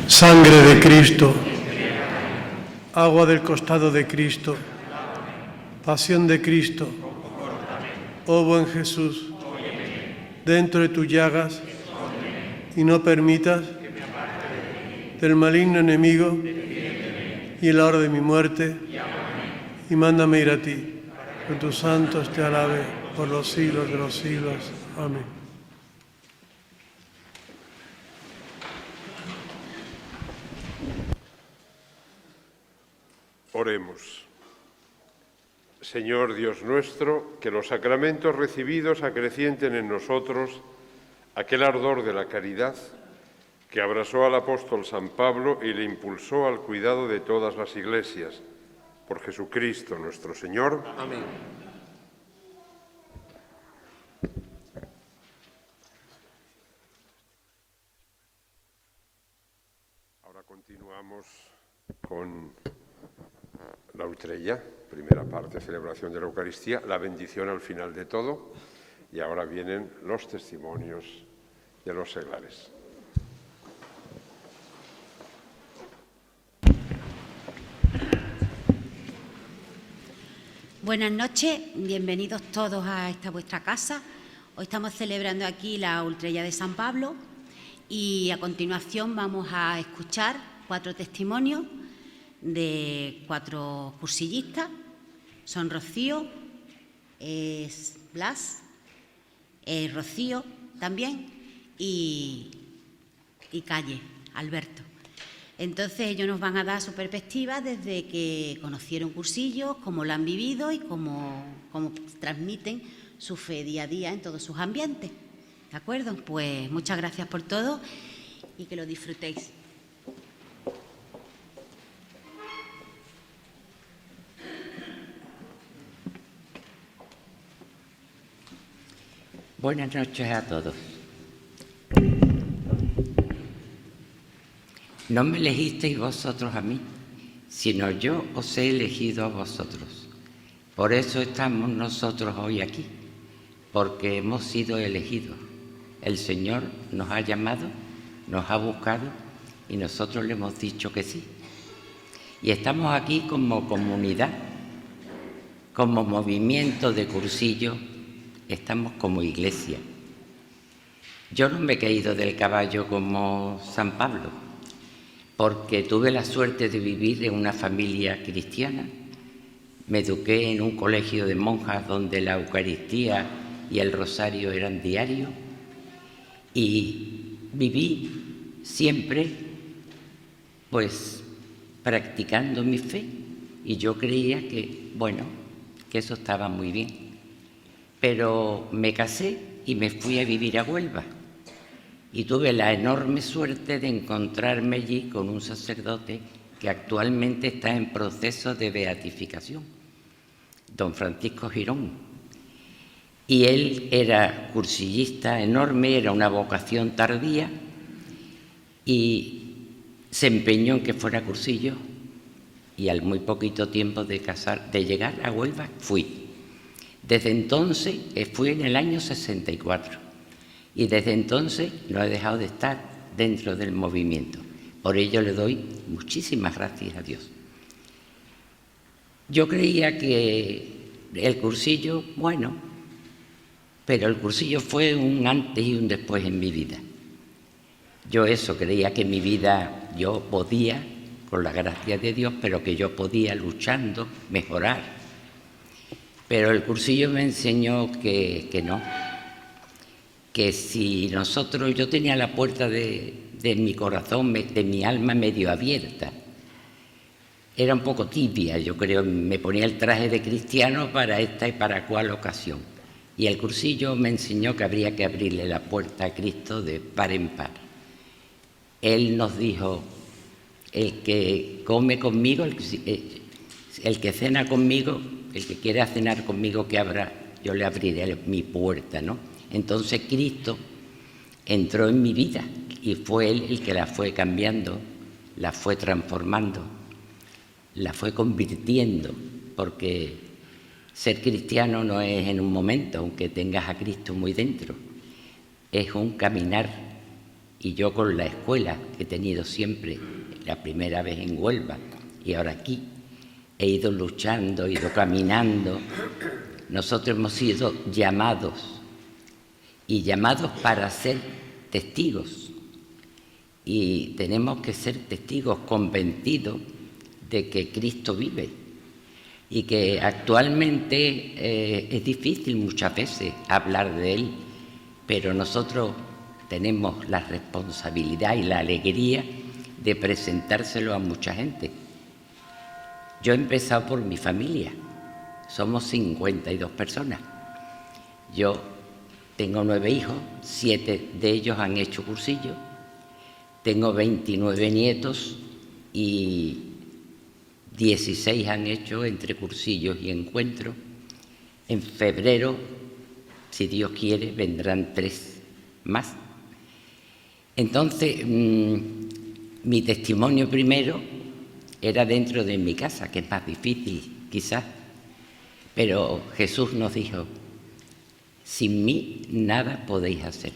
Speaker 3: Sangre de Cristo, agua del costado de Cristo, pasión de Cristo, oh buen Jesús, dentro de tus llagas, y no permitas del maligno enemigo y en la hora de mi muerte, y mándame ir a ti, que tus santos te alabe por los siglos de los siglos. Amén.
Speaker 1: Oremos. Señor Dios nuestro, que los sacramentos recibidos acrecienten en nosotros aquel ardor de la caridad que abrasó al apóstol San Pablo y le impulsó al cuidado de todas las iglesias. Por Jesucristo nuestro Señor.
Speaker 8: Amén.
Speaker 1: Ahora continuamos con la Utrella, primera parte, celebración de la Eucaristía, la bendición al final de todo, y ahora vienen los testimonios de los seglares.
Speaker 10: Buenas noches, bienvenidos todos a esta vuestra casa. Hoy estamos celebrando aquí la Utrella de San Pablo y a continuación vamos a escuchar 4 testimonios de 4 cursillistas. Son Rocío, Blas, Rocío también y Calle, Alberto. Entonces ellos nos van a dar su perspectiva desde que conocieron cursillos, cómo lo han vivido y cómo transmiten su fe día a día en todos sus ambientes. ¿De acuerdo? Pues muchas gracias por todo y que lo disfrutéis.
Speaker 11: Buenas noches a todos. No me elegisteis vosotros a mí, sino yo os he elegido a vosotros. Por eso estamos nosotros hoy aquí, porque hemos sido elegidos. El Señor nos ha llamado, nos ha buscado y nosotros le hemos dicho que sí. Y estamos aquí como comunidad, como movimiento de cursillo, estamos como iglesia. Yo no me he caído del caballo como San Pablo, porque tuve la suerte de vivir en una familia cristiana. Me eduqué en un colegio de monjas donde la Eucaristía y el rosario eran diarios y viví siempre pues practicando mi fe y yo creía que, bueno, que eso estaba muy bien. pero me casé y me fui a vivir a Huelva. Y tuve la enorme suerte de encontrarme allí con un sacerdote que actualmente está en proceso de beatificación, don Francisco Girón. Y él era cursillista enorme, era una vocación tardía y se empeñó en que fuera cursillo, y al muy poquito tiempo de llegar a Huelva fui. Desde entonces, fui en el año 64, y desde entonces no he dejado de estar dentro del movimiento. Por ello le doy muchísimas gracias a Dios. Yo creía que el cursillo, bueno, pero el cursillo fue un antes y un después en mi vida. Yo eso creía que mi vida yo podía, con la gracia de Dios, pero que yo podía luchando mejorar. Pero el cursillo me enseñó que no, que si nosotros, yo tenía la puerta de mi corazón, de mi alma medio abierta, era un poco tibia, yo creo, me ponía el traje de cristiano para esta y para cual ocasión. Y el cursillo me enseñó que habría que abrirle la puerta a Cristo de par en par. Él nos dijo, el que come conmigo, el que cena conmigo, el que quiera cenar conmigo, que abra, yo le abriré mi puerta, ¿no? Entonces Cristo entró en mi vida y fue Él el que la fue cambiando, la fue transformando, la fue convirtiendo, porque ser cristiano no es en un momento, aunque tengas a Cristo muy dentro, es un caminar. Y yo con la escuela que he tenido siempre, la primera vez en Huelva y ahora aquí, he ido luchando, he ido caminando. Nosotros hemos sido llamados, y llamados para ser testigos. Y tenemos que ser testigos convencidos de que Cristo vive. Y que actualmente es difícil muchas veces hablar de Él, pero nosotros tenemos la responsabilidad y la alegría de presentárselo a mucha gente. Yo he empezado por mi familia, somos 52 personas. Yo tengo 9 hijos, 7 de ellos han hecho cursillo, tengo 29 nietos y 16 han hecho entre cursillos y encuentros. En febrero, si Dios quiere, vendrán 3 más. Entonces, mi testimonio primero era dentro de mi casa, que es más difícil quizás, pero Jesús nos dijo, sin mí nada podéis hacer,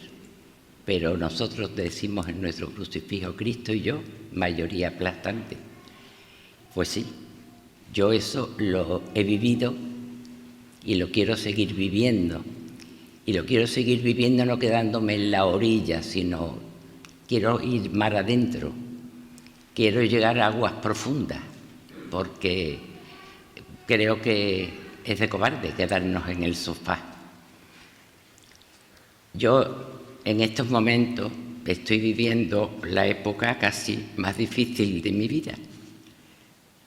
Speaker 11: pero nosotros decimos en nuestro crucifijo, Cristo y yo, mayoría aplastante. Pues sí, yo eso lo he vivido y lo quiero seguir viviendo, y lo quiero seguir viviendo no quedándome en la orilla, sino quiero ir mar adentro, quiero llegar a aguas profundas, porque creo que es de cobarde quedarnos en el sofá. Yo en estos momentos estoy viviendo la época casi más difícil de mi vida.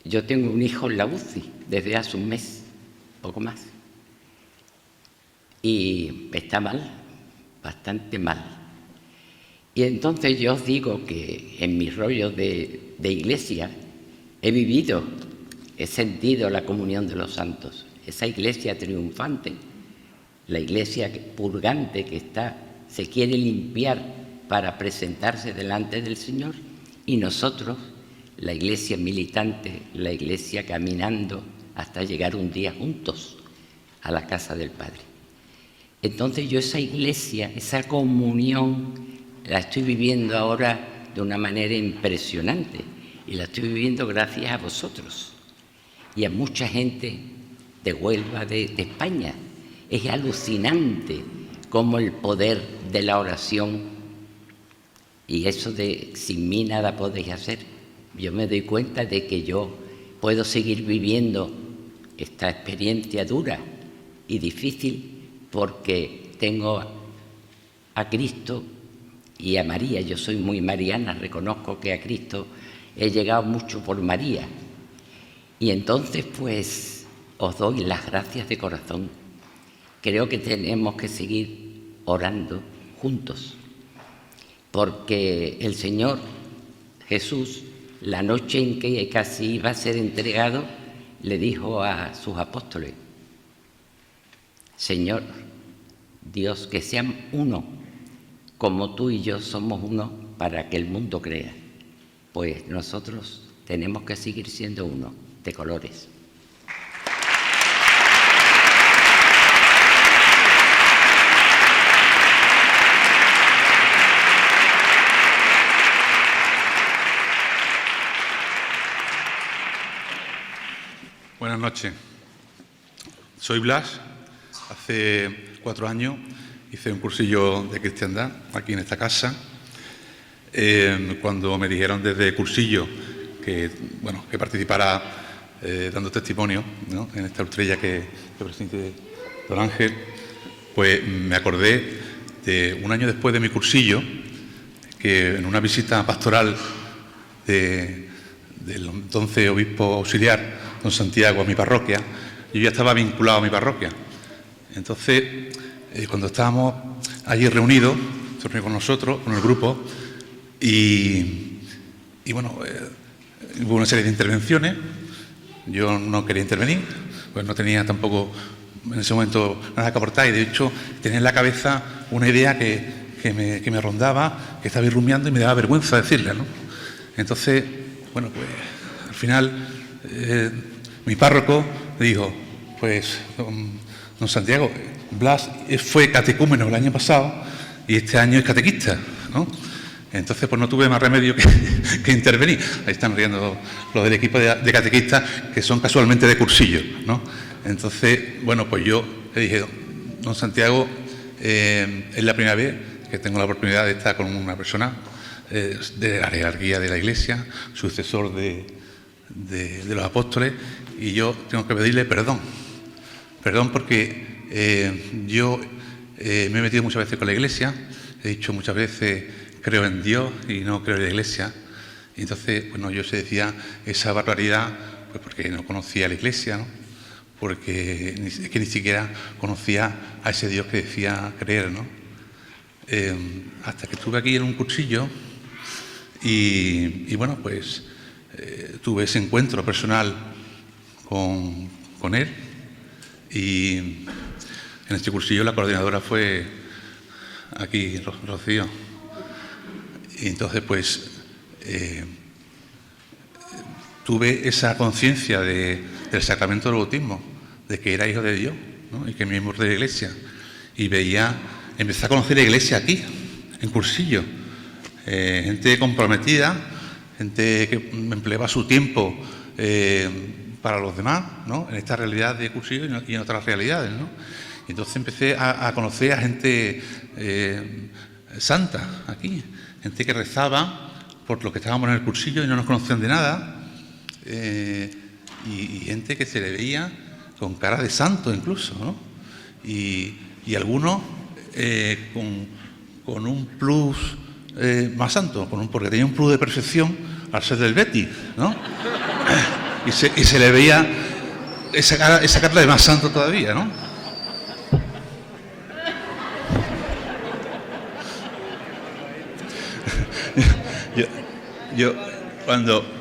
Speaker 11: Yo tengo un hijo en la UCI desde hace un mes, poco más, y está mal, bastante mal. Y entonces yo os digo que en mis rollos de iglesia he vivido, he sentido la comunión de los santos. Esa iglesia triunfante, la iglesia purgante que se quiere limpiar para presentarse delante del Señor, y nosotros, la iglesia militante, la iglesia caminando hasta llegar un día juntos a la casa del Padre. Entonces yo esa iglesia, esa comunión, la estoy viviendo ahora de una manera impresionante, y la estoy viviendo gracias a vosotros y a mucha gente de Huelva, de España. Es alucinante cómo el poder de la oración y eso de sin mí nada podéis hacer. Yo me doy cuenta de que yo puedo seguir viviendo esta experiencia dura y difícil porque tengo a Cristo y a María. Yo soy muy mariana, reconozco que a Cristo he llegado mucho por María. Y entonces, pues, os doy las gracias de corazón creo que tenemos que seguir orando juntos, porque el Señor Jesús, la noche en que casi iba a ser entregado, le dijo a sus apóstoles: Señor, Dios, que sean uno, como tú y yo somos uno, para que el mundo crea. Pues nosotros tenemos que seguir siendo uno, de colores.
Speaker 12: Buenas noches. Soy Blas. Hace 4 años hice un cursillo de cristiandad aquí en esta casa. Cuando me dijeron desde cursillo que participara dando testimonio, ¿no?, en esta estrella que preside don Ángel, pues me acordé de un año después de mi cursillo, que en una visita pastoral del entonces obispo auxiliar, don Santiago, a mi parroquia, yo ya estaba vinculado a mi parroquia. Entonces, cuando estábamos allí reunidos, se reunió con nosotros, con el grupo, y bueno, hubo una serie de intervenciones. Yo no quería intervenir, pues no tenía tampoco en ese momento nada que aportar, y de hecho tenía en la cabeza una idea que me rondaba, que estaba irrumiando y me daba vergüenza decirla, ¿no? Entonces, bueno, pues al final mi párroco me dijo: pues don Santiago, Blas fue catecúmeno el año pasado y este año es catequista, ¿no? Entonces, pues no tuve más remedio que intervenir. Ahí están riendo los del equipo de catequistas, que son casualmente de cursillo, ¿no? Entonces, bueno, pues yo le dije: don Santiago, es la primera vez que tengo la oportunidad de estar con una persona de la jerarquía de la Iglesia, sucesor de los apóstoles, y yo tengo que pedirle perdón. Perdón porque yo me he metido muchas veces con la Iglesia, he dicho muchas veces creo en Dios y no creo en la Iglesia. Y entonces, bueno, yo se decía esa barbaridad pues porque no conocía la Iglesia, ¿no? Porque es que ni siquiera conocía a ese Dios que decía creer, ¿no? Hasta que estuve aquí en un cursillo y bueno, pues tuve ese encuentro personal con él, y en este cursillo la coordinadora fue aquí, Rocío. Y entonces, pues, tuve esa conciencia del sacramento del bautismo, de que era hijo de Dios, ¿no?, y que miembro de la Iglesia. Y empecé a conocer la Iglesia aquí, en cursillo. Gente comprometida, gente que empleaba su tiempo para los demás, ¿no?, en esta realidad de cursillo y en otras realidades, ¿no? Y entonces empecé a conocer a gente santa aquí, gente que rezaba por los que estábamos en el cursillo y no nos conocían de nada, y gente que se le veía con cara de santo incluso, ¿no? Y algunos con un plus más santo, porque tenía un plus de perfección al ser del Betis, ¿no? y se le veía esa cara de más santo todavía, ¿no? Yo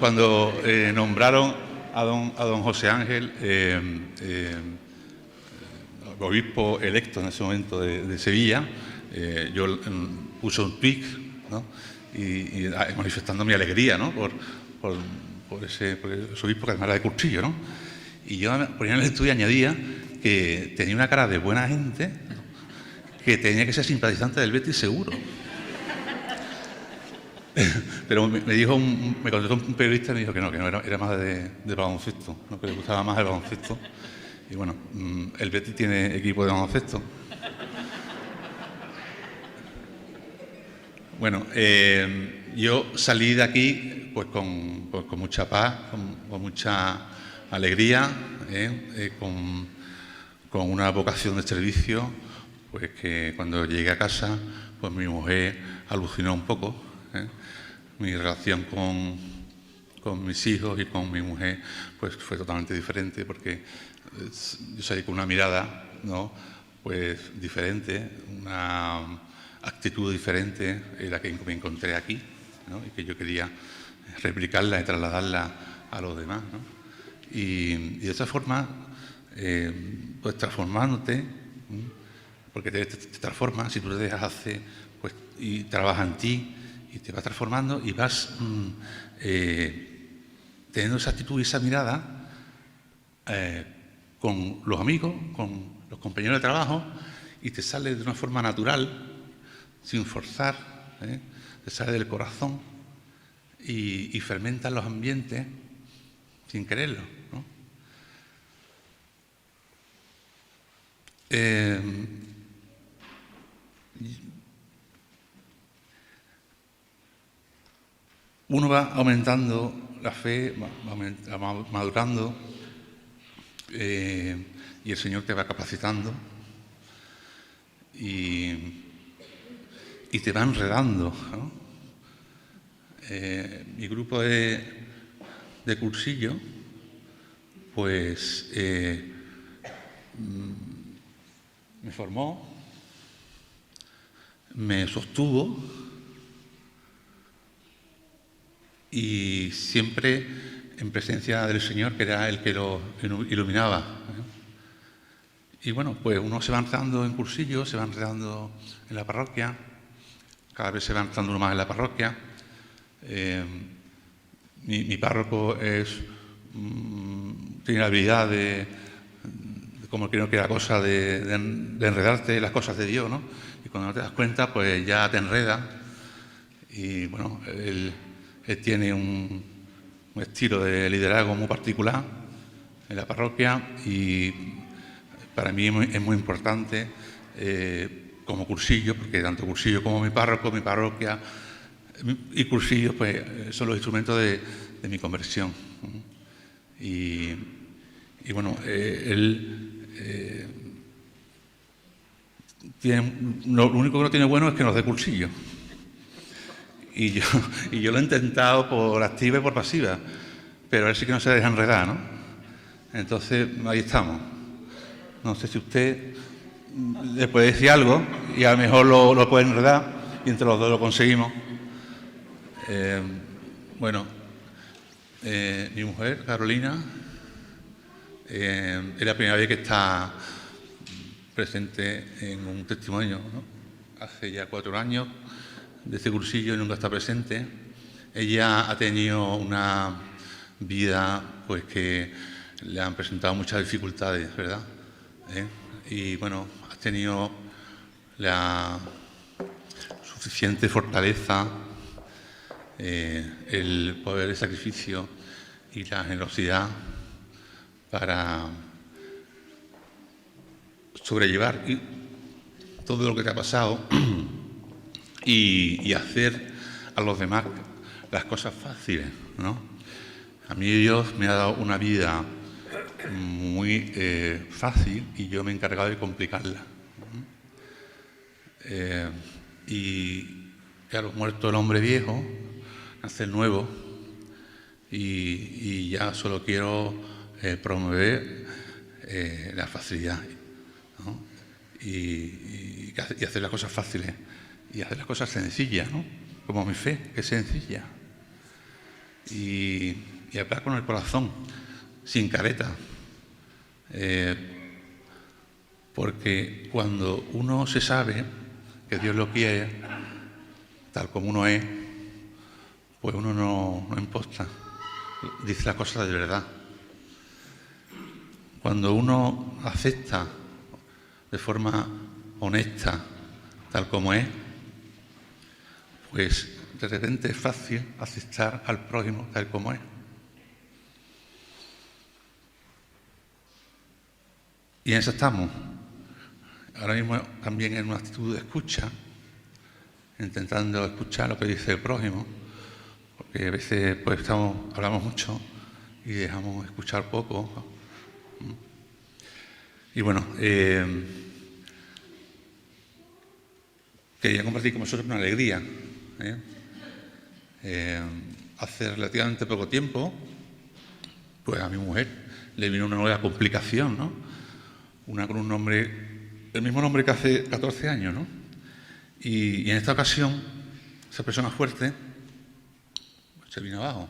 Speaker 12: cuando nombraron a don José Ángel obispo electo en ese momento de Sevilla, yo puse un tweet, ¿no?, y manifestando mi alegría, ¿no?, por ese obispo, que además era de cursillo, ¿no? Y yo ponía en el estudio y añadía que tenía una cara de buena gente, ¿no?, que tenía que ser simpatizante del Betis seguro. Pero me contestó un periodista y me dijo que no era más de baloncesto, ¿no?, que le gustaba más el baloncesto. Y bueno, el Betis tiene equipo de baloncesto. Bueno, yo salí de aquí pues con mucha paz, con mucha alegría, con una vocación de servicio, pues que cuando llegué a casa, pues mi mujer alucinó un poco. Mi relación con mis hijos y con mi mujer pues fue totalmente diferente, porque yo salí con una mirada, ¿no?, pues diferente, una actitud diferente en la que me encontré aquí, ¿no? Y que yo quería replicarla y trasladarla a los demás, ¿no? Y de esa forma, pues transformándote, porque te transformas, si tú te dejas hacer, pues, y trabajas en ti, y te vas transformando y vas teniendo esa actitud y esa mirada con los amigos, con los compañeros de trabajo, y te sale de una forma natural, sin forzar, te sale del corazón y fermenta los ambientes sin quererlo, ¿no? Uno va aumentando la fe, va madurando, y el Señor te va capacitando y te va enredando, ¿no? Mi grupo de cursillo, pues me formó, me sostuvo y siempre en presencia del Señor, que era el que lo iluminaba, ¿eh? Y bueno, pues uno se va enredando en cursillo, se va enredando en la parroquia, cada vez se va enredando uno más en la parroquia. Mi párroco tiene la habilidad de como creo que la cosa de enredarte en las cosas de Dios, ¿no? Y cuando no te das cuenta, pues ya te enreda. Y bueno, él tiene un estilo de liderazgo muy particular en la parroquia y para mí es muy importante como cursillo, porque tanto cursillo como mi párroco, mi parroquia y cursillos, pues son los instrumentos de mi conversión. Y bueno, él lo único que no tiene bueno es que nos dé cursillo. Y yo lo he intentado por activa y por pasiva, pero él sí que no se deja enredar, ¿no? Entonces, ahí estamos. No sé si usted le puede decir algo y a lo mejor lo puede enredar y entre los dos lo conseguimos. Bueno, mi mujer, Carolina, es la primera vez que está presente en un testimonio, ¿no? Hace ya 4 años de este cursillo y nunca está presente. Ella ha tenido una vida pues que le han presentado muchas dificultades, ¿verdad? Y bueno, ha tenido la suficiente fortaleza, el poder de sacrificio y la generosidad para sobrellevar todo lo que te ha pasado y hacer a los demás las cosas fáciles, ¿no? A mí Dios me ha dado una vida muy fácil y yo me he encargado de complicarla. Y claro, muerto el hombre viejo, nace el nuevo y ya solo quiero promover la facilidad, ¿no? Y hacer las cosas fáciles y hacer las cosas sencillas, ¿no? Como mi fe, que es sencilla. Y hablar con el corazón, sin careta. Porque cuando uno se sabe que Dios lo quiere, tal como uno es, pues uno no imposta, dice las cosas de verdad. Cuando uno acepta de forma honesta, tal como es, pues de repente es fácil aceptar al prójimo tal como es. Y en eso estamos. Ahora mismo también en una actitud de escucha, intentando escuchar lo que dice el prójimo, porque a veces pues hablamos mucho y dejamos escuchar poco. Y bueno, quería compartir con vosotros una alegría. Hace relativamente poco tiempo, pues a mi mujer le vino una nueva complicación, ¿no? Una con un nombre el mismo nombre que hace 14 años, ¿no? Y en esta ocasión, esa persona fuerte se vino abajo.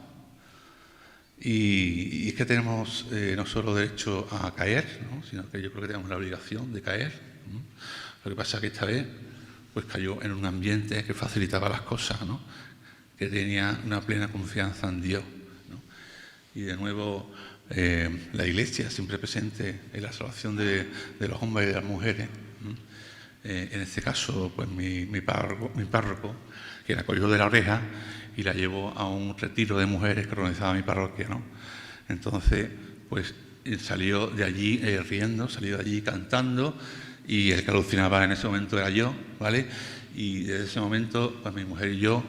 Speaker 12: Y es que tenemos no solo derecho a caer, ¿no?, sino que yo creo que tenemos la obligación de caer, ¿no? Lo que pasa es que esta vez pues cayó en un ambiente que facilitaba las cosas, ¿no?, que tenía una plena confianza en Dios, ¿no? Y de nuevo la Iglesia siempre presente en la salvación de los hombres y de las mujeres, ¿no? En este caso, pues mi párroco, que la cogió de la oreja y la llevó a un retiro de mujeres que organizaba mi parroquia, ¿no? Entonces, pues salió de allí riendo, salió de allí cantando, y el que alucinaba en ese momento era yo, ¿vale? Y desde ese momento, pues mi mujer y yo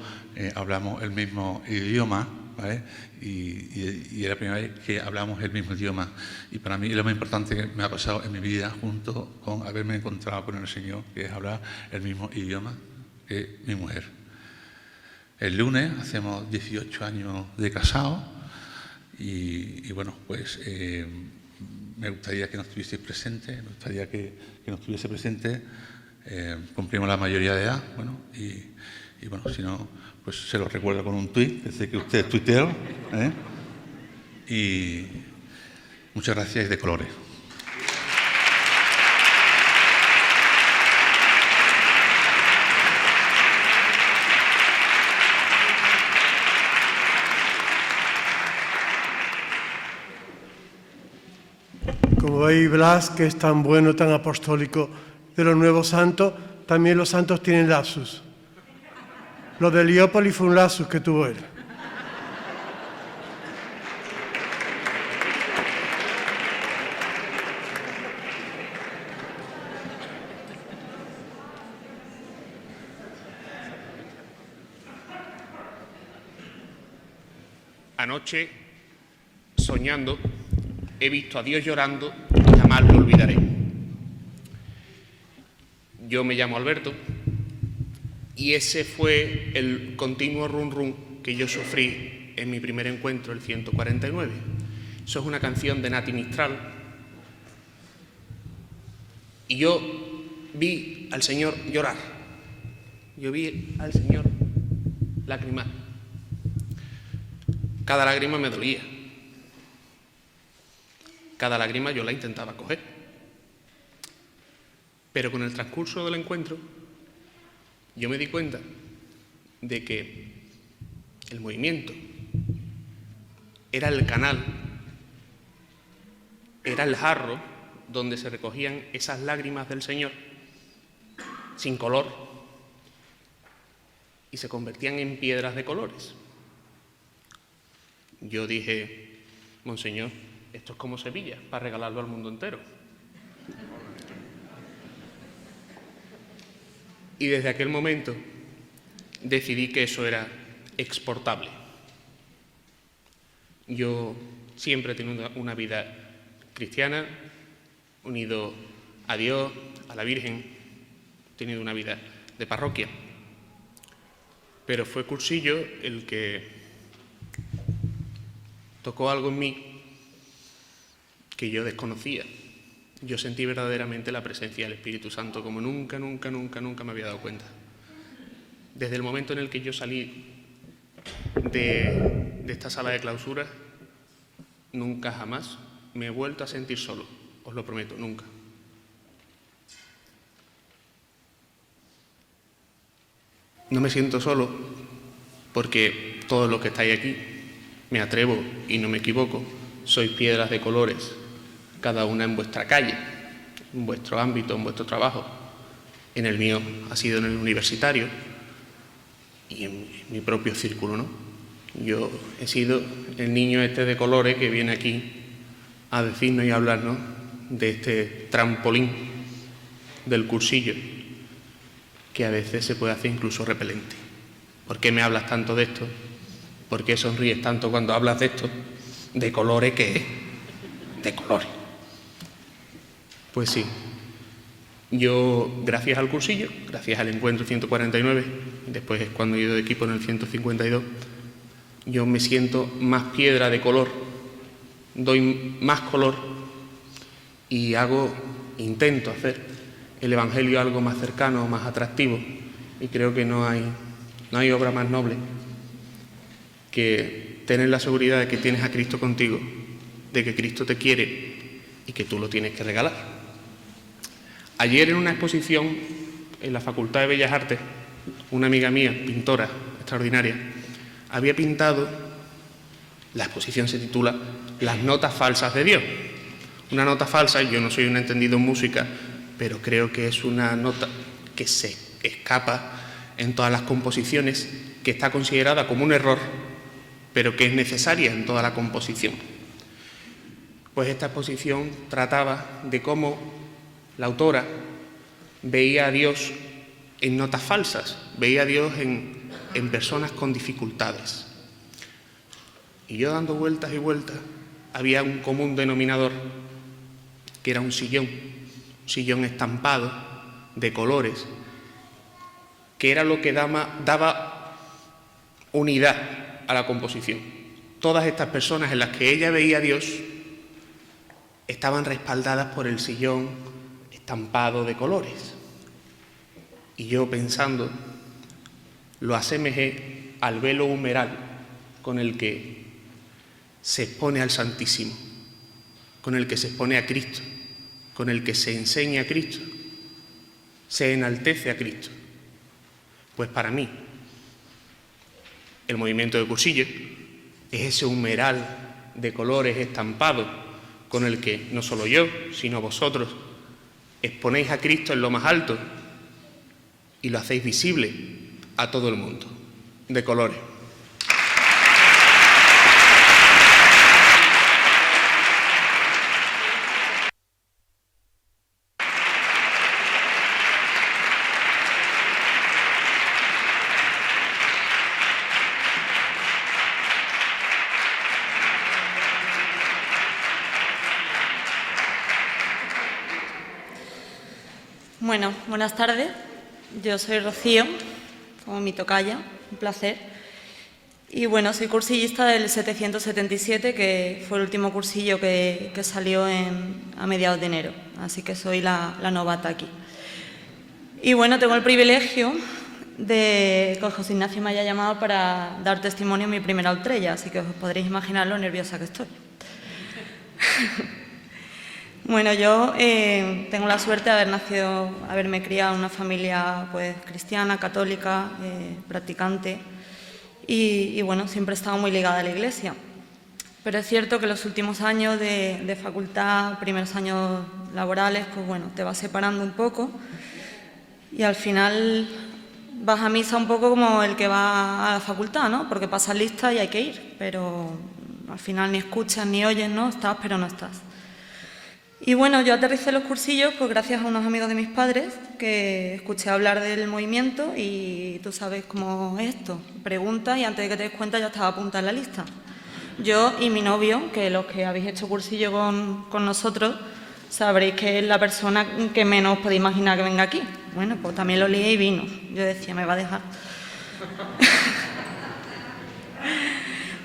Speaker 12: hablamos el mismo idioma, ¿vale? Y es la primera vez que hablamos el mismo idioma. Y para mí es lo más importante que me ha pasado en mi vida, junto con haberme encontrado con el Señor, que es hablar el mismo idioma que mi mujer. El lunes hacemos 18 años de casados y bueno, pues me gustaría que nos estuvieseis presentes, me gustaría que nos estuviese presente. Cumplimos la mayoría de edad, bueno, y bueno, si no, pues se lo recuerdo con un tuit, que sé que usted es tuitero, ¿eh? Y muchas gracias y de colores.
Speaker 3: Como veis, Blas, que es tan bueno, tan apostólico de los nuevos santos, también los santos tienen lapsus. Lo de Heliópolis fue un lapsus que tuvo él.
Speaker 13: Anoche, soñando, he visto a Dios llorando y jamás lo olvidaré. Yo me llamo Alberto y ese fue el continuo rum rum que yo sufrí en mi primer encuentro, el 149. Eso es una canción de Nati Mistral. Y yo vi al Señor llorar. Yo vi al Señor lagrimar. Cada lágrima me dolía. Cada lágrima yo la intentaba coger. Pero con el transcurso del encuentro, yo me di cuenta de que el movimiento era el canal, era el jarro donde se recogían esas lágrimas del Señor, sin color, y se convertían en piedras de colores. Yo dije, Monseñor, esto es como Sevilla, para regalarlo al mundo entero. Y desde aquel momento decidí que eso era exportable. Yo siempre he tenido una vida cristiana, unido a Dios, a la Virgen, he tenido una vida de parroquia. Pero fue Cursillo el que tocó algo en mí que yo desconocía. Yo sentí verdaderamente la presencia del Espíritu Santo como nunca me había dado cuenta. Desde el momento en el que yo salí de esta sala de clausura, nunca jamás me he vuelto a sentir solo, os lo prometo, nunca. No me siento solo porque todos los que estáis aquí, me atrevo y no me equivoco, sois piedras de colores, cada una en vuestra calle, en vuestro ámbito, en vuestro trabajo. En el mío ha sido en el universitario y en mi propio círculo, ¿no? Yo he sido el niño este de colores que viene aquí a decirnos y a hablarnos de este trampolín del cursillo, que a veces se puede hacer incluso repelente. ¿Por qué me hablas tanto de esto? ¿Por qué sonríes tanto cuando hablas de esto? ¿De colores qué es? De colores. Pues sí, yo gracias al cursillo, gracias al encuentro 149, después es cuando he ido de equipo en el 152, yo me siento más piedra de color, doy más color y intento hacer el Evangelio algo más cercano, más atractivo, y creo que no hay obra más noble que tener la seguridad de que tienes a Cristo contigo, de que Cristo te quiere y que tú lo tienes que regalar. Ayer en una exposición en la Facultad de Bellas Artes, una amiga mía, pintora extraordinaria, había pintado, la exposición se titula Las notas falsas de Dios. Una nota falsa, yo no soy un entendido en música, pero creo que es una nota que se escapa en todas las composiciones, que está considerada como un error, pero que es necesaria en toda la composición. Pues esta exposición trataba de cómo la autora veía a Dios en notas falsas, veía a Dios en personas con dificultades. Y yo dando vueltas y vueltas, había un común denominador, que era un sillón estampado de colores, que era lo que daba unidad a la composición. Todas estas personas en las que ella veía a Dios estaban respaldadas por el sillón estampado de colores. Y yo pensando, lo asemejé al velo humeral con el que se expone al Santísimo, con el que se expone a Cristo, con el que se enseña a Cristo, se enaltece a Cristo. Pues para mí, el movimiento de cursillos es ese humeral de colores estampados con el que no solo yo, sino vosotros exponéis a Cristo en lo más alto y lo hacéis visible a todo el mundo, de colores.
Speaker 14: Bueno, buenas tardes. Yo soy Rocío, como mi tocaya, un placer. Y bueno, soy cursillista del 777, que fue el último cursillo que salió a mediados de enero. Así que soy la novata aquí. Y bueno, tengo el privilegio de que José Ignacio me haya llamado para dar testimonio en mi primera ultrella, así que os podréis imaginar lo nerviosa que estoy. Bueno, yo tengo la suerte de haberme criado en una familia pues, cristiana, católica, practicante y bueno, siempre he estado muy ligada a la Iglesia. Pero es cierto que los últimos años de facultad, primeros años laborales, pues bueno, te vas separando un poco y al final vas a misa un poco como el que va a la facultad, ¿no? Porque pasas lista y hay que ir, pero al final ni escuchas ni oyes, ¿no? Estás, pero no estás. Y bueno, yo aterricé los cursillos pues gracias a unos amigos de mis padres que escuché hablar del movimiento y tú sabes cómo es esto. Preguntas y antes de que te des cuenta ya estaba apuntada en la lista. Yo y mi novio, que los que habéis hecho cursillo con nosotros, sabréis que es la persona que menos podéis imaginar que venga aquí. Bueno, pues también lo lié y vino. Yo decía, me va a dejar.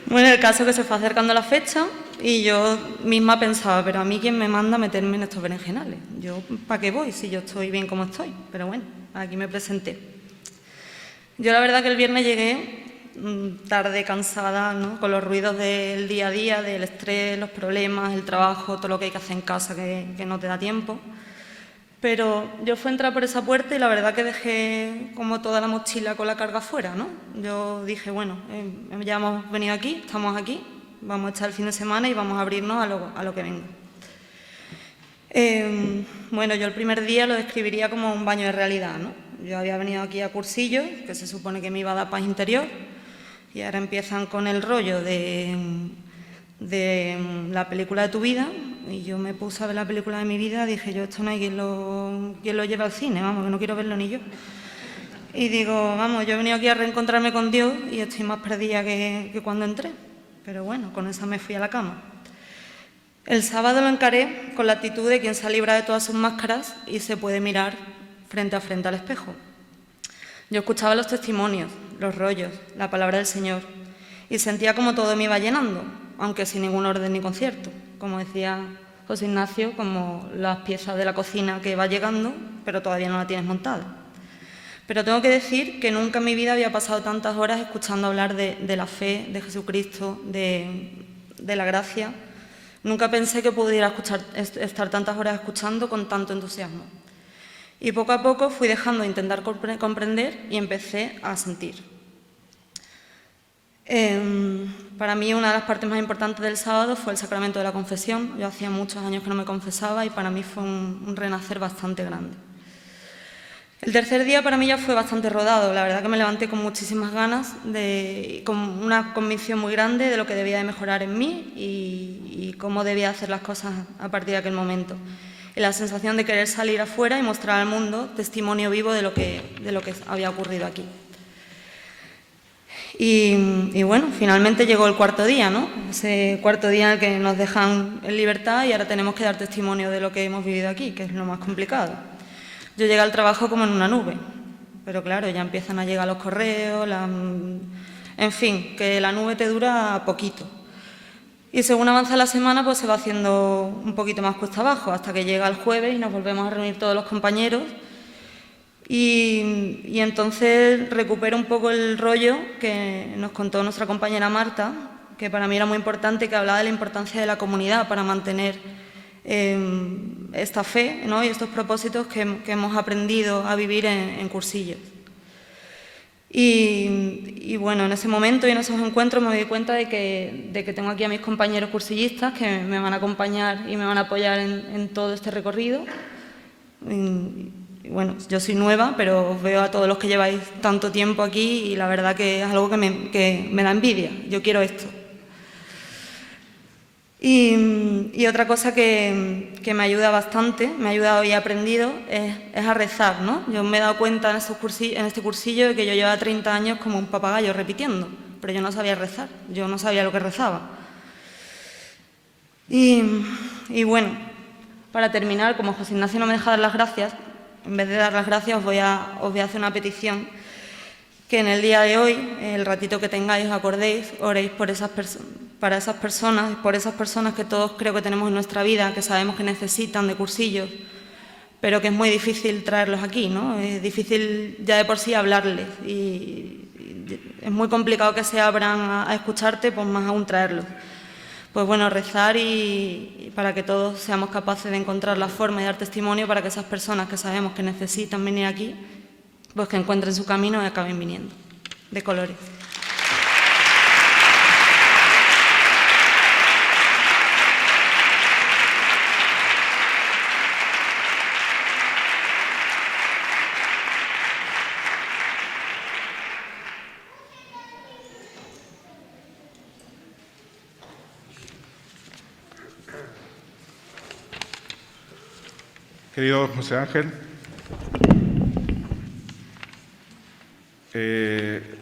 Speaker 14: Bueno, el caso es que se fue acercando la fecha y yo misma pensaba, pero a mí quién me manda a meterme en estos berenjenales. Yo, ¿para qué voy si yo estoy bien como estoy? Pero bueno, aquí me presenté. Yo la verdad que el viernes llegué tarde, cansada, ¿no? Con los ruidos del día a día, del estrés, los problemas, el trabajo, todo lo que hay que hacer en casa que no te da tiempo. Pero yo fui a entrar por esa puerta y la verdad que dejé como toda la mochila con la carga fuera, ¿no? Yo dije, bueno, ya hemos venido aquí, estamos aquí, vamos a echar el fin de semana y vamos a abrirnos a lo que venga. Bueno, yo el primer día lo describiría como un baño de realidad, ¿no? Yo había venido aquí a cursillos, que se supone que me iba a dar paz interior, y ahora empiezan con el rollo de la película de tu vida, y yo me puse a ver la película de mi vida, dije yo, esto no hay quien lo lleve al cine, vamos, que no quiero verlo ni yo. Y digo, vamos, yo he venido aquí a reencontrarme con Dios y estoy más perdida que cuando entré. Pero bueno, con esa me fui a la cama. El sábado lo encaré con la actitud de quien se ha librado de todas sus máscaras y se puede mirar frente a frente al espejo. Yo escuchaba los testimonios, los rollos, la palabra del Señor y sentía como todo me iba llenando, aunque sin ningún orden ni concierto. Como decía José Ignacio, como las piezas de la cocina que va llegando, pero todavía no la tienes montada. Pero tengo que decir que nunca en mi vida había pasado tantas horas escuchando hablar de la fe, de Jesucristo, de la gracia. Nunca pensé que pudiera estar tantas horas escuchando con tanto entusiasmo. Y poco a poco fui dejando de intentar comprender y empecé a sentir. Para mí una de las partes más importantes del sábado fue el sacramento de la confesión. Yo hacía muchos años que no me confesaba y para mí fue un renacer bastante grande. El tercer día para mí ya fue bastante rodado. La verdad que me levanté con muchísimas ganas, con una convicción muy grande de lo que debía de mejorar en mí y cómo debía hacer las cosas a partir de aquel momento. Y la sensación de querer salir afuera y mostrar al mundo testimonio vivo de lo que había ocurrido aquí. Y bueno, finalmente llegó el cuarto día, ¿no? Ese cuarto día en el que nos dejan en libertad y ahora tenemos que dar testimonio de lo que hemos vivido aquí, que es lo más complicado. Yo llegué al trabajo como en una nube, pero claro, ya empiezan a llegar los correos, en fin, que la nube te dura poquito. Y según avanza la semana, pues se va haciendo un poquito más cuesta abajo, hasta que llega el jueves y nos volvemos a reunir todos los compañeros. Y entonces recupero un poco el rollo que nos contó nuestra compañera Marta, que para mí era muy importante, que hablaba de la importancia de la comunidad para mantener esta fe, ¿no? Y estos propósitos que hemos aprendido a vivir en cursillos. Y bueno, en ese momento y en esos encuentros me doy cuenta de que tengo aquí a mis compañeros cursillistas que me van a acompañar y me van a apoyar en todo este recorrido. Y bueno, yo soy nueva, pero os veo a todos los que lleváis tanto tiempo aquí y la verdad que es algo que me da envidia. Yo quiero esto. Y otra cosa que me ayuda bastante, me ha ayudado y he aprendido, es a rezar, ¿no? Yo me he dado cuenta en este cursillo de que yo llevaba 30 años como un papagayo repitiendo, pero yo no sabía rezar, yo no sabía lo que rezaba. Y bueno, para terminar, como José Ignacio no me deja dar las gracias, en vez de dar las gracias os voy a hacer una petición, que en el día de hoy, el ratito que tengáis, os acordéis, oréis por esas personas que todos creo que tenemos en nuestra vida, que sabemos que necesitan de cursillos, pero que es muy difícil traerlos aquí, ¿no? Es difícil ya de por sí hablarles y es muy complicado que se abran a escucharte, pues más aún traerlos. Pues bueno, rezar y para que todos seamos capaces de encontrar la forma de dar testimonio para que esas personas que sabemos que necesitan venir aquí, pues que encuentren su camino y acaben viniendo, de colores.
Speaker 15: Querido José Ángel,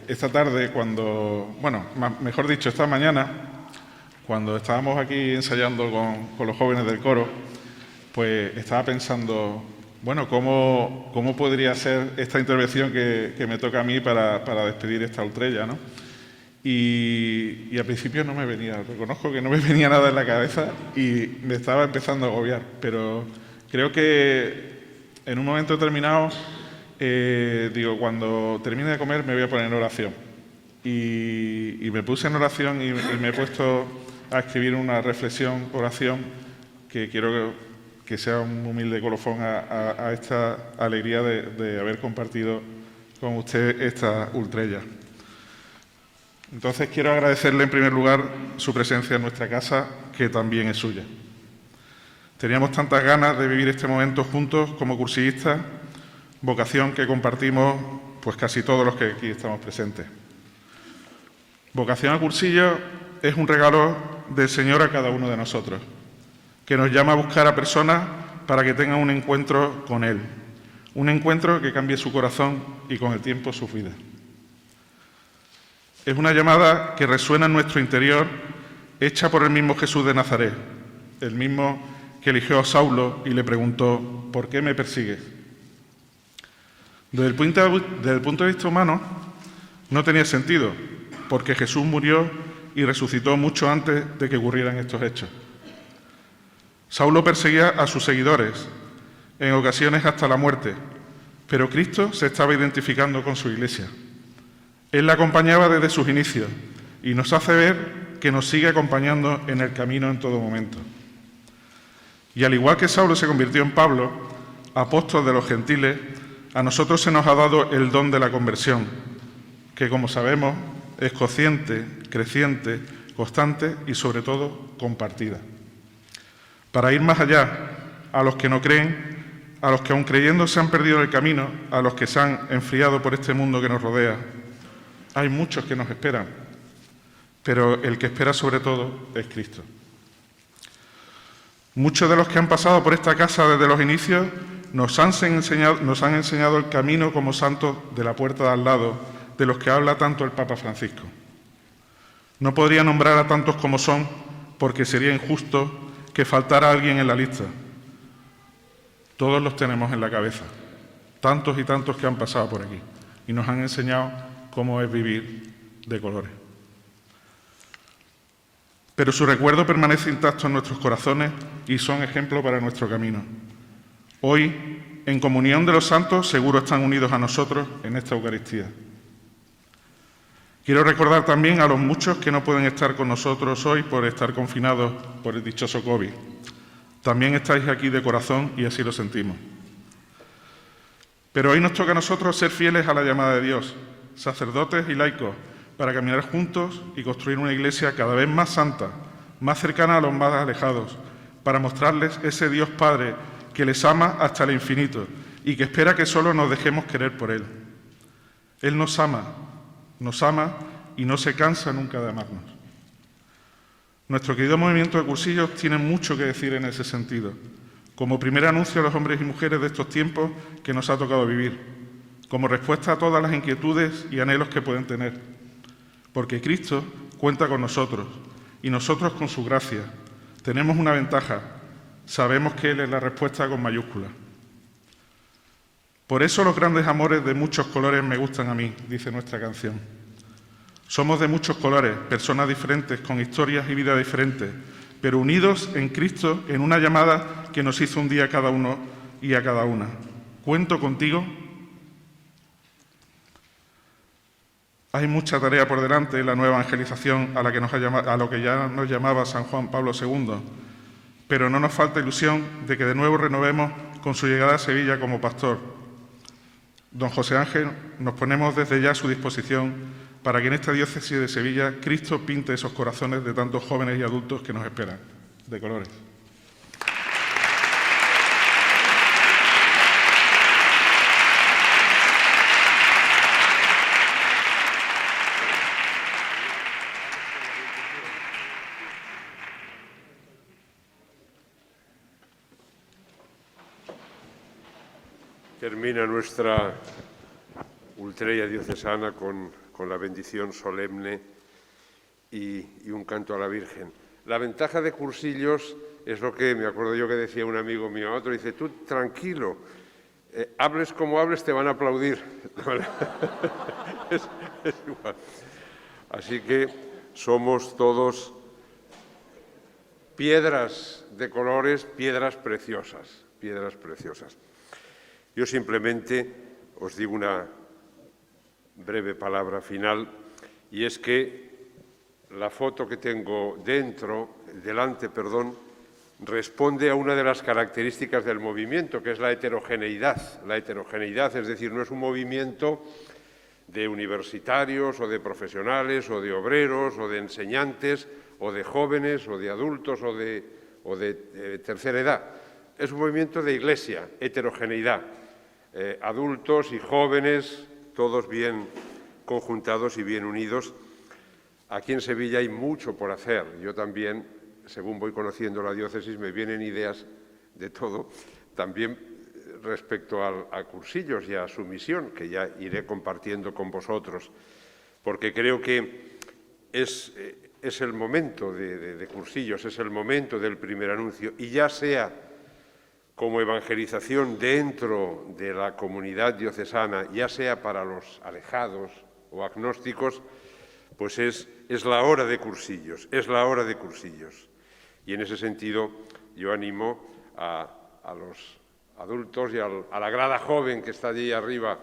Speaker 15: esta tarde mejor dicho, esta mañana, cuando estábamos aquí ensayando con los jóvenes del coro, pues estaba pensando, bueno, ¿cómo podría ser esta intervención que me toca a mí para despedir esta ultrella, ¿no? Y al principio no me venía, reconozco que no me venía nada en la cabeza y me estaba empezando a agobiar, pero creo que en un momento determinado, cuando termine de comer me voy a poner en oración. Y me puse en oración y me he puesto a escribir una reflexión, oración, que quiero que sea un humilde colofón a esta alegría de haber compartido con usted esta ultrella. Entonces quiero agradecerle en primer lugar su presencia en nuestra casa, que también es suya. Teníamos tantas ganas de vivir este momento juntos como cursillistas, vocación que compartimos pues casi todos los que aquí estamos presentes. Vocación a cursillo es un regalo del Señor a cada uno de nosotros, que nos llama a buscar a personas para que tengan un encuentro con Él, un encuentro que cambie su corazón y con el tiempo su vida. Es una llamada que resuena en nuestro interior, hecha por el mismo Jesús de Nazaret, el mismo que eligió a Saulo y le preguntó, ¿por qué me persigues? Desde el punto de vista humano, no tenía sentido, porque Jesús murió y resucitó mucho antes de que ocurrieran estos hechos. Saulo perseguía a sus seguidores, en ocasiones hasta la muerte, pero Cristo se estaba identificando con su Iglesia. Él la acompañaba desde sus inicios y nos hace ver que nos sigue acompañando en el camino en todo momento. Y al igual que Saulo se convirtió en Pablo, apóstol de los gentiles, a nosotros se nos ha dado el don de la conversión, que como sabemos es consciente, creciente, constante y sobre todo compartida. Para ir más allá, a los que no creen, a los que aun creyendo se han perdido el camino, a los que se han enfriado por este mundo que nos rodea. Hay muchos que nos esperan, pero el que espera sobre todo es Cristo. Muchos de los que han pasado por esta casa desde los inicios nos han enseñado el camino como santos de la puerta de al lado, de los que habla tanto el Papa Francisco. No podría nombrar a tantos como son, porque sería injusto que faltara alguien en la lista. Todos los tenemos en la cabeza, tantos y tantos que han pasado por aquí y nos han enseñado cómo es vivir de colores. Pero su recuerdo permanece intacto en nuestros corazones y son ejemplo para nuestro camino. Hoy, en comunión de los santos, seguro están unidos a nosotros en esta Eucaristía. Quiero recordar también a los muchos que no pueden estar con nosotros hoy por estar confinados por el dichoso COVID. También estáis aquí de corazón y así lo sentimos. Pero hoy nos toca a nosotros ser fieles a la llamada de Dios, sacerdotes y laicos, para caminar juntos y construir una iglesia cada vez más santa, más cercana a los más alejados, para mostrarles ese Dios Padre que les ama hasta el infinito y que espera que solo nos dejemos querer por Él. Él nos ama y no se cansa nunca de amarnos. Nuestro querido movimiento de cursillos tiene mucho que decir en ese sentido, como primer anuncio a los hombres y mujeres de estos tiempos que nos ha tocado vivir, como respuesta a todas las inquietudes y anhelos que pueden tener, porque Cristo cuenta con nosotros y nosotros con su gracia. Tenemos una ventaja, sabemos que Él es la respuesta con mayúsculas. Por eso los grandes amores de muchos colores me gustan a mí, dice nuestra canción. Somos de muchos colores, personas diferentes, con historias y vidas diferentes, pero unidos en Cristo en una llamada que nos hizo un día a cada uno y a cada una. ¿Cuento contigo? Hay mucha tarea por delante en la nueva evangelización a lo que ya nos llamaba San Juan Pablo II, pero no nos falta ilusión de que de nuevo renovemos con su llegada a Sevilla como pastor. Don José Ángel, nos ponemos desde ya a su disposición para que en esta diócesis de Sevilla Cristo pinte esos corazones de tantos jóvenes y adultos que nos esperan, de colores.
Speaker 1: Termina nuestra ultreya diocesana con la bendición solemne y un canto a la Virgen. La ventaja de cursillos es lo que me acuerdo yo que decía un amigo mío a otro, dice, tú tranquilo, hables como hables te van a aplaudir. es igual. Así que somos todos piedras de colores, piedras preciosas, piedras preciosas. Yo simplemente os digo una breve palabra final, y es que la foto que tengo delante, responde a una de las características del movimiento, que es la heterogeneidad. La heterogeneidad, es decir, no es un movimiento de universitarios o de profesionales o de obreros o de enseñantes o de jóvenes o de adultos o de tercera edad. Es un movimiento de iglesia, heterogeneidad. Adultos y jóvenes, todos bien conjuntados y bien unidos. Aquí en Sevilla hay mucho por hacer. Yo también, según voy conociendo la diócesis, me vienen ideas de todo, también respecto a cursillos y a su misión, que ya iré compartiendo con vosotros, porque creo que es el momento de cursillos, es el momento del primer anuncio, y ya sea como evangelización dentro de la comunidad diocesana, ya sea para los alejados o agnósticos, pues es la hora de cursillos, es la hora de cursillos. Y en ese sentido yo animo a los adultos y a la grada joven que está allí arriba,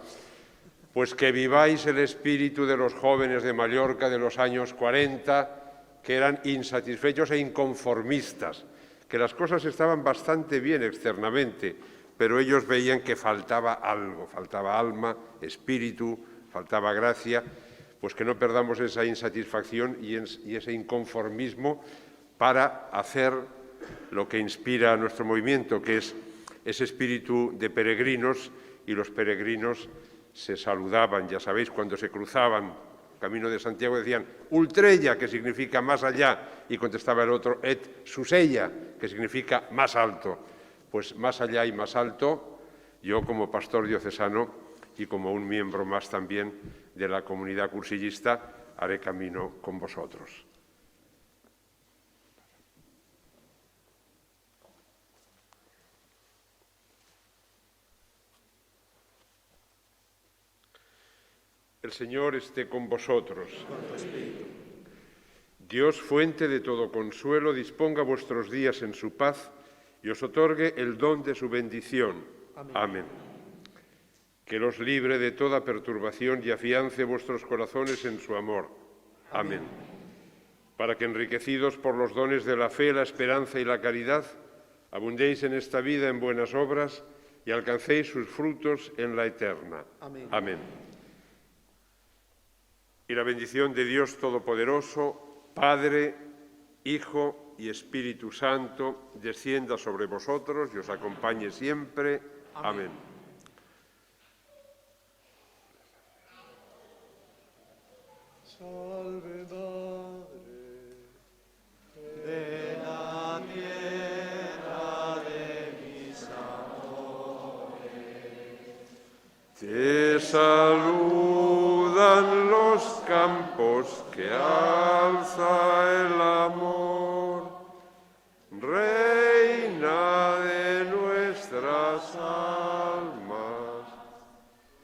Speaker 1: pues que viváis el espíritu de los jóvenes de Mallorca de los años 40, que eran insatisfechos e inconformistas, que las cosas estaban bastante bien externamente, pero ellos veían que faltaba algo, faltaba alma, espíritu, faltaba gracia, pues que no perdamos esa insatisfacción y ese inconformismo para hacer lo que inspira a nuestro movimiento, que es ese espíritu de peregrinos, y los peregrinos se saludaban, ya sabéis, cuando se cruzaban Camino de Santiago decían Ultrella, que significa más allá, y contestaba el otro et susella, que significa más alto. Pues más allá y más alto, yo como pastor diocesano y como un miembro más también de la comunidad cursillista, haré camino con vosotros. El Señor esté con vosotros. Dios, fuente de todo consuelo, disponga vuestros días en su paz y os otorgue el don de su bendición. Amén. Que los libre de toda perturbación y afiance vuestros corazones en su amor. Amén. Para que, enriquecidos por los dones de la fe, la esperanza y la caridad, abundéis en esta vida en buenas obras y alcancéis sus frutos en la eterna.
Speaker 8: Amén.
Speaker 1: Amén. Y la bendición de Dios Todopoderoso, Padre, Hijo y Espíritu Santo, descienda sobre vosotros y os acompañe siempre. Amén.
Speaker 3: Salve Madre de la tierra de mis amores.
Speaker 1: Te saludan los campos que alza el amor, Reina de nuestras almas,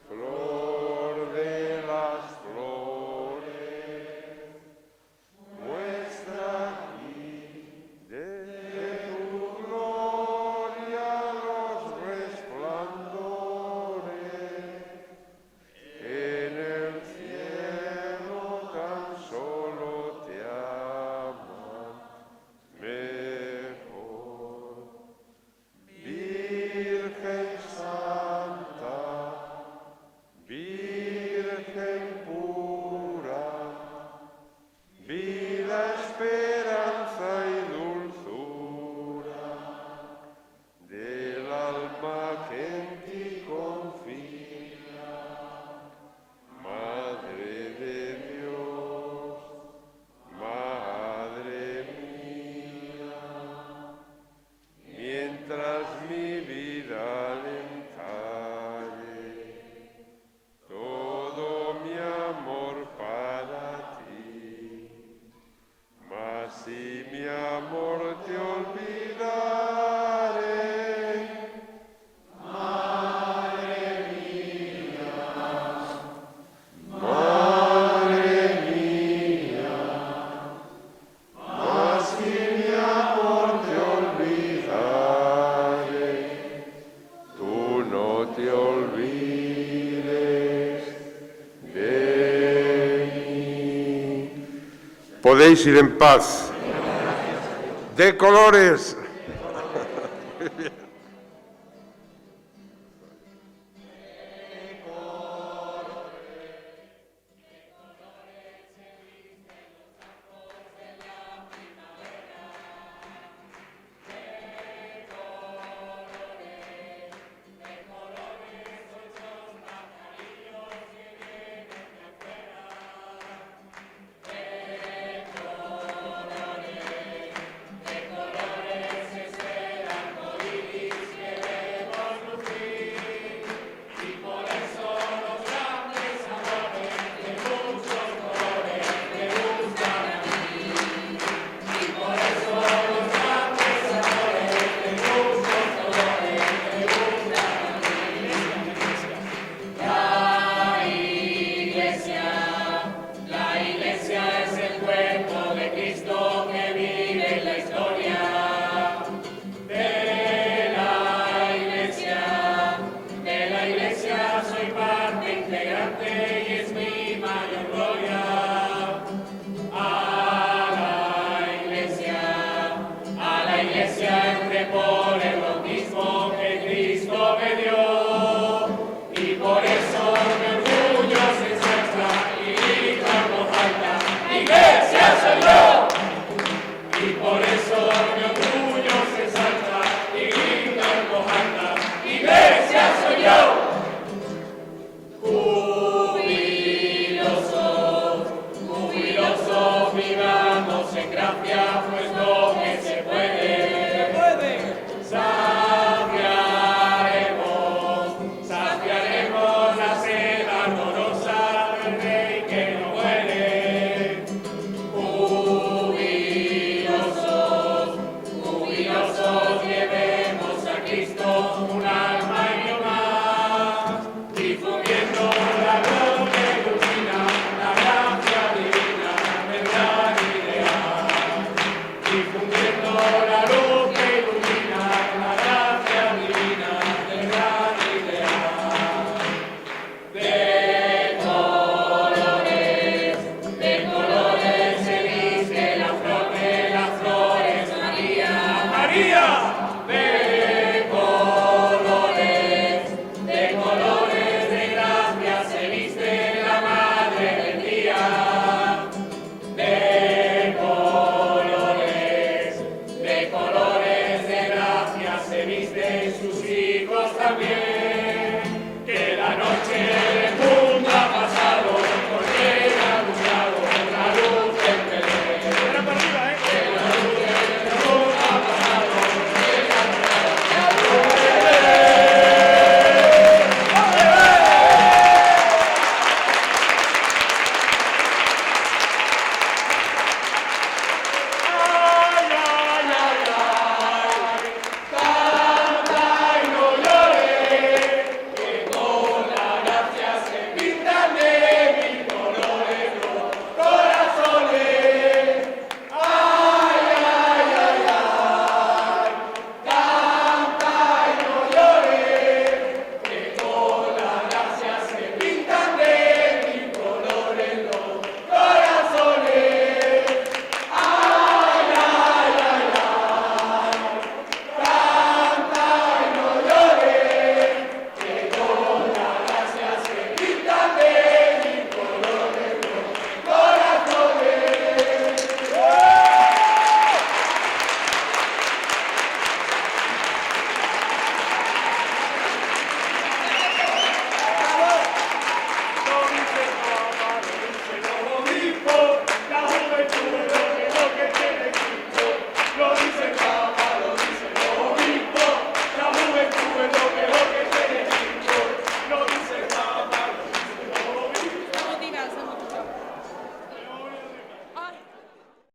Speaker 1: flor de las flores, muestra aquí de tu gloria los resplandores. En el cielo tan solo te aman mejor. Virgen Santa, Virgen pura, vida, esperanza y dulzura del alma que en ti confía. Madre de Dios, Madre mía, mientras mi vida alentare, todo mi amor para ti, mas si mi amor te olvidare, Madre mía, mas si mi amor te olvidare, tú no te olvides de mí. Podéis ir en paz. De colores.